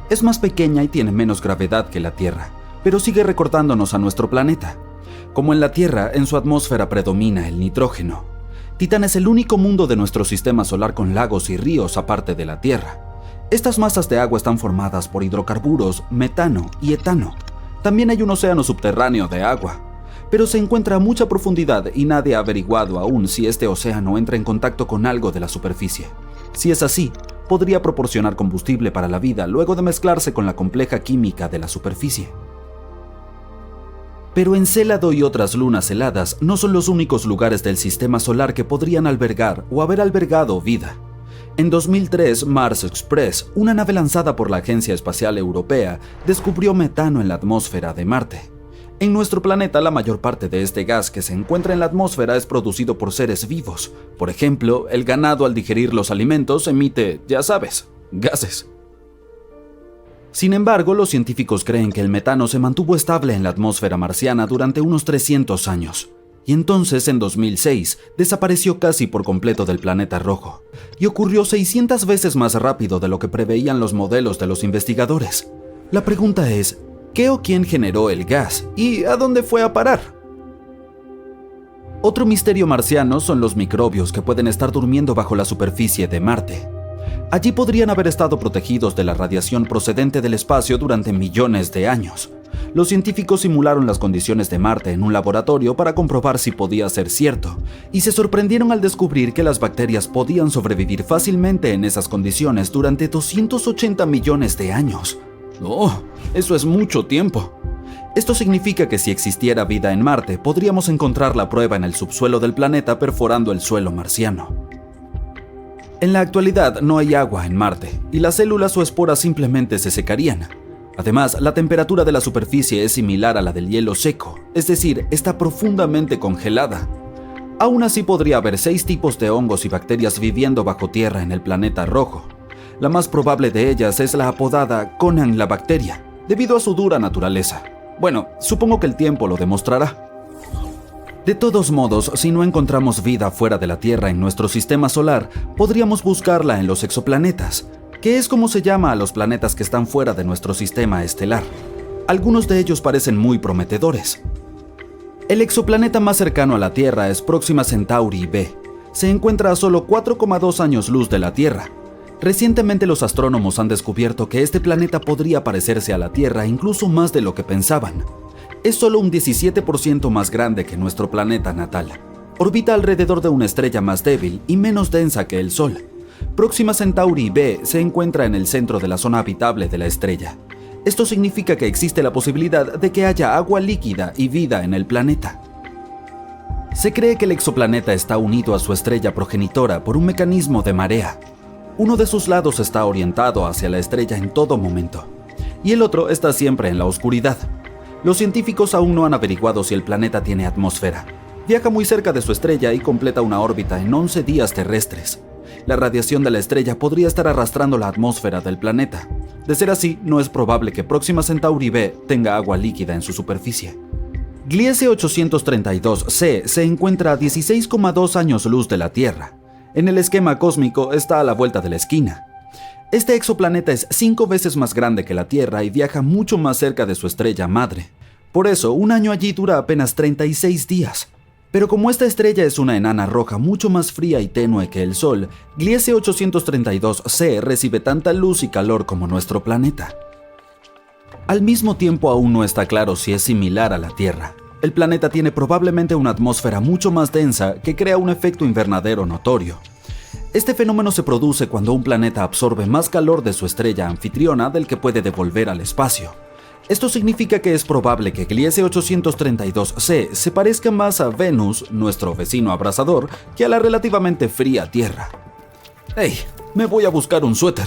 Es más pequeña y tiene menos gravedad que la Tierra, pero sigue recortándonos a nuestro planeta. Como en la Tierra, en su atmósfera predomina el nitrógeno. Titán es el único mundo de nuestro sistema solar con lagos y ríos aparte de la Tierra. Estas masas de agua están formadas por hidrocarburos, metano y etano. También hay un océano subterráneo de agua, pero se encuentra a mucha profundidad y nadie ha averiguado aún si este océano entra en contacto con algo de la superficie. Si es así, podría proporcionar combustible para la vida luego de mezclarse con la compleja química de la superficie. Pero Encélado y otras lunas heladas no son los únicos lugares del sistema solar que podrían albergar o haber albergado vida. En 2003, Mars Express, una nave lanzada por la Agencia Espacial Europea, descubrió metano en la atmósfera de Marte. En nuestro planeta, la mayor parte de este gas que se encuentra en la atmósfera es producido por seres vivos. Por ejemplo, el ganado al digerir los alimentos emite, ya sabes, gases. Sin embargo, los científicos creen que el metano se mantuvo estable en la atmósfera marciana durante unos 300 años. Y entonces, en 2006, desapareció casi por completo del planeta rojo. Y ocurrió 600 veces más rápido de lo que preveían los modelos de los investigadores. La pregunta es, ¿qué o quién generó el gas? ¿Y a dónde fue a parar? Otro misterio marciano son los microbios que pueden estar durmiendo bajo la superficie de Marte. Allí podrían haber estado protegidos de la radiación procedente del espacio durante millones de años. Los científicos simularon las condiciones de Marte en un laboratorio para comprobar si podía ser cierto, y se sorprendieron al descubrir que las bacterias podían sobrevivir fácilmente en esas condiciones durante 280 millones de años. ¡Oh! Eso es mucho tiempo. Esto significa que si existiera vida en Marte, podríamos encontrar la prueba en el subsuelo del planeta perforando el suelo marciano. En la actualidad no hay agua en Marte, y las células o esporas simplemente se secarían. Además, la temperatura de la superficie es similar a la del hielo seco, es decir, está profundamente congelada. Aún así podría haber 6 tipos de hongos y bacterias viviendo bajo tierra en el planeta rojo. La más probable de ellas es la apodada Conan la bacteria, debido a su dura naturaleza. Bueno, supongo que el tiempo lo demostrará. De todos modos, si no encontramos vida fuera de la Tierra en nuestro sistema solar, podríamos buscarla en los exoplanetas, que es como se llama a los planetas que están fuera de nuestro sistema estelar. Algunos de ellos parecen muy prometedores. El exoplaneta más cercano a la Tierra es Próxima Centauri b. Se encuentra a solo 4,2 años luz de la Tierra. Recientemente los astrónomos han descubierto que este planeta podría parecerse a la Tierra incluso más de lo que pensaban. Es solo un 17% más grande que nuestro planeta natal. Orbita alrededor de una estrella más débil y menos densa que el Sol. Próxima Centauri b se encuentra en el centro de la zona habitable de la estrella. Esto significa que existe la posibilidad de que haya agua líquida y vida en el planeta. Se cree que el exoplaneta está unido a su estrella progenitora por un mecanismo de marea. Uno de sus lados está orientado hacia la estrella en todo momento, y el otro está siempre en la oscuridad. Los científicos aún no han averiguado si el planeta tiene atmósfera. Viaja muy cerca de su estrella y completa una órbita en 11 días terrestres. La radiación de la estrella podría estar arrastrando la atmósfera del planeta. De ser así, no es probable que Próxima Centauri b tenga agua líquida en su superficie. Gliese 832c se encuentra a 16,2 años luz de la Tierra. En el esquema cósmico está a la vuelta de la esquina. Este exoplaneta es 5 veces más grande que la Tierra y viaja mucho más cerca de su estrella madre. Por eso, un año allí dura apenas 36 días. Pero como esta estrella es una enana roja mucho más fría y tenue que el Sol, Gliese 832c recibe tanta luz y calor como nuestro planeta. Al mismo tiempo, aún no está claro si es similar a la Tierra. El planeta tiene probablemente una atmósfera mucho más densa que crea un efecto invernadero notorio. Este fenómeno se produce cuando un planeta absorbe más calor de su estrella anfitriona del que puede devolver al espacio. Esto significa que es probable que Gliese 832c se parezca más a Venus, nuestro vecino abrasador, que a la relativamente fría Tierra. ¡Hey! Me voy a buscar un suéter.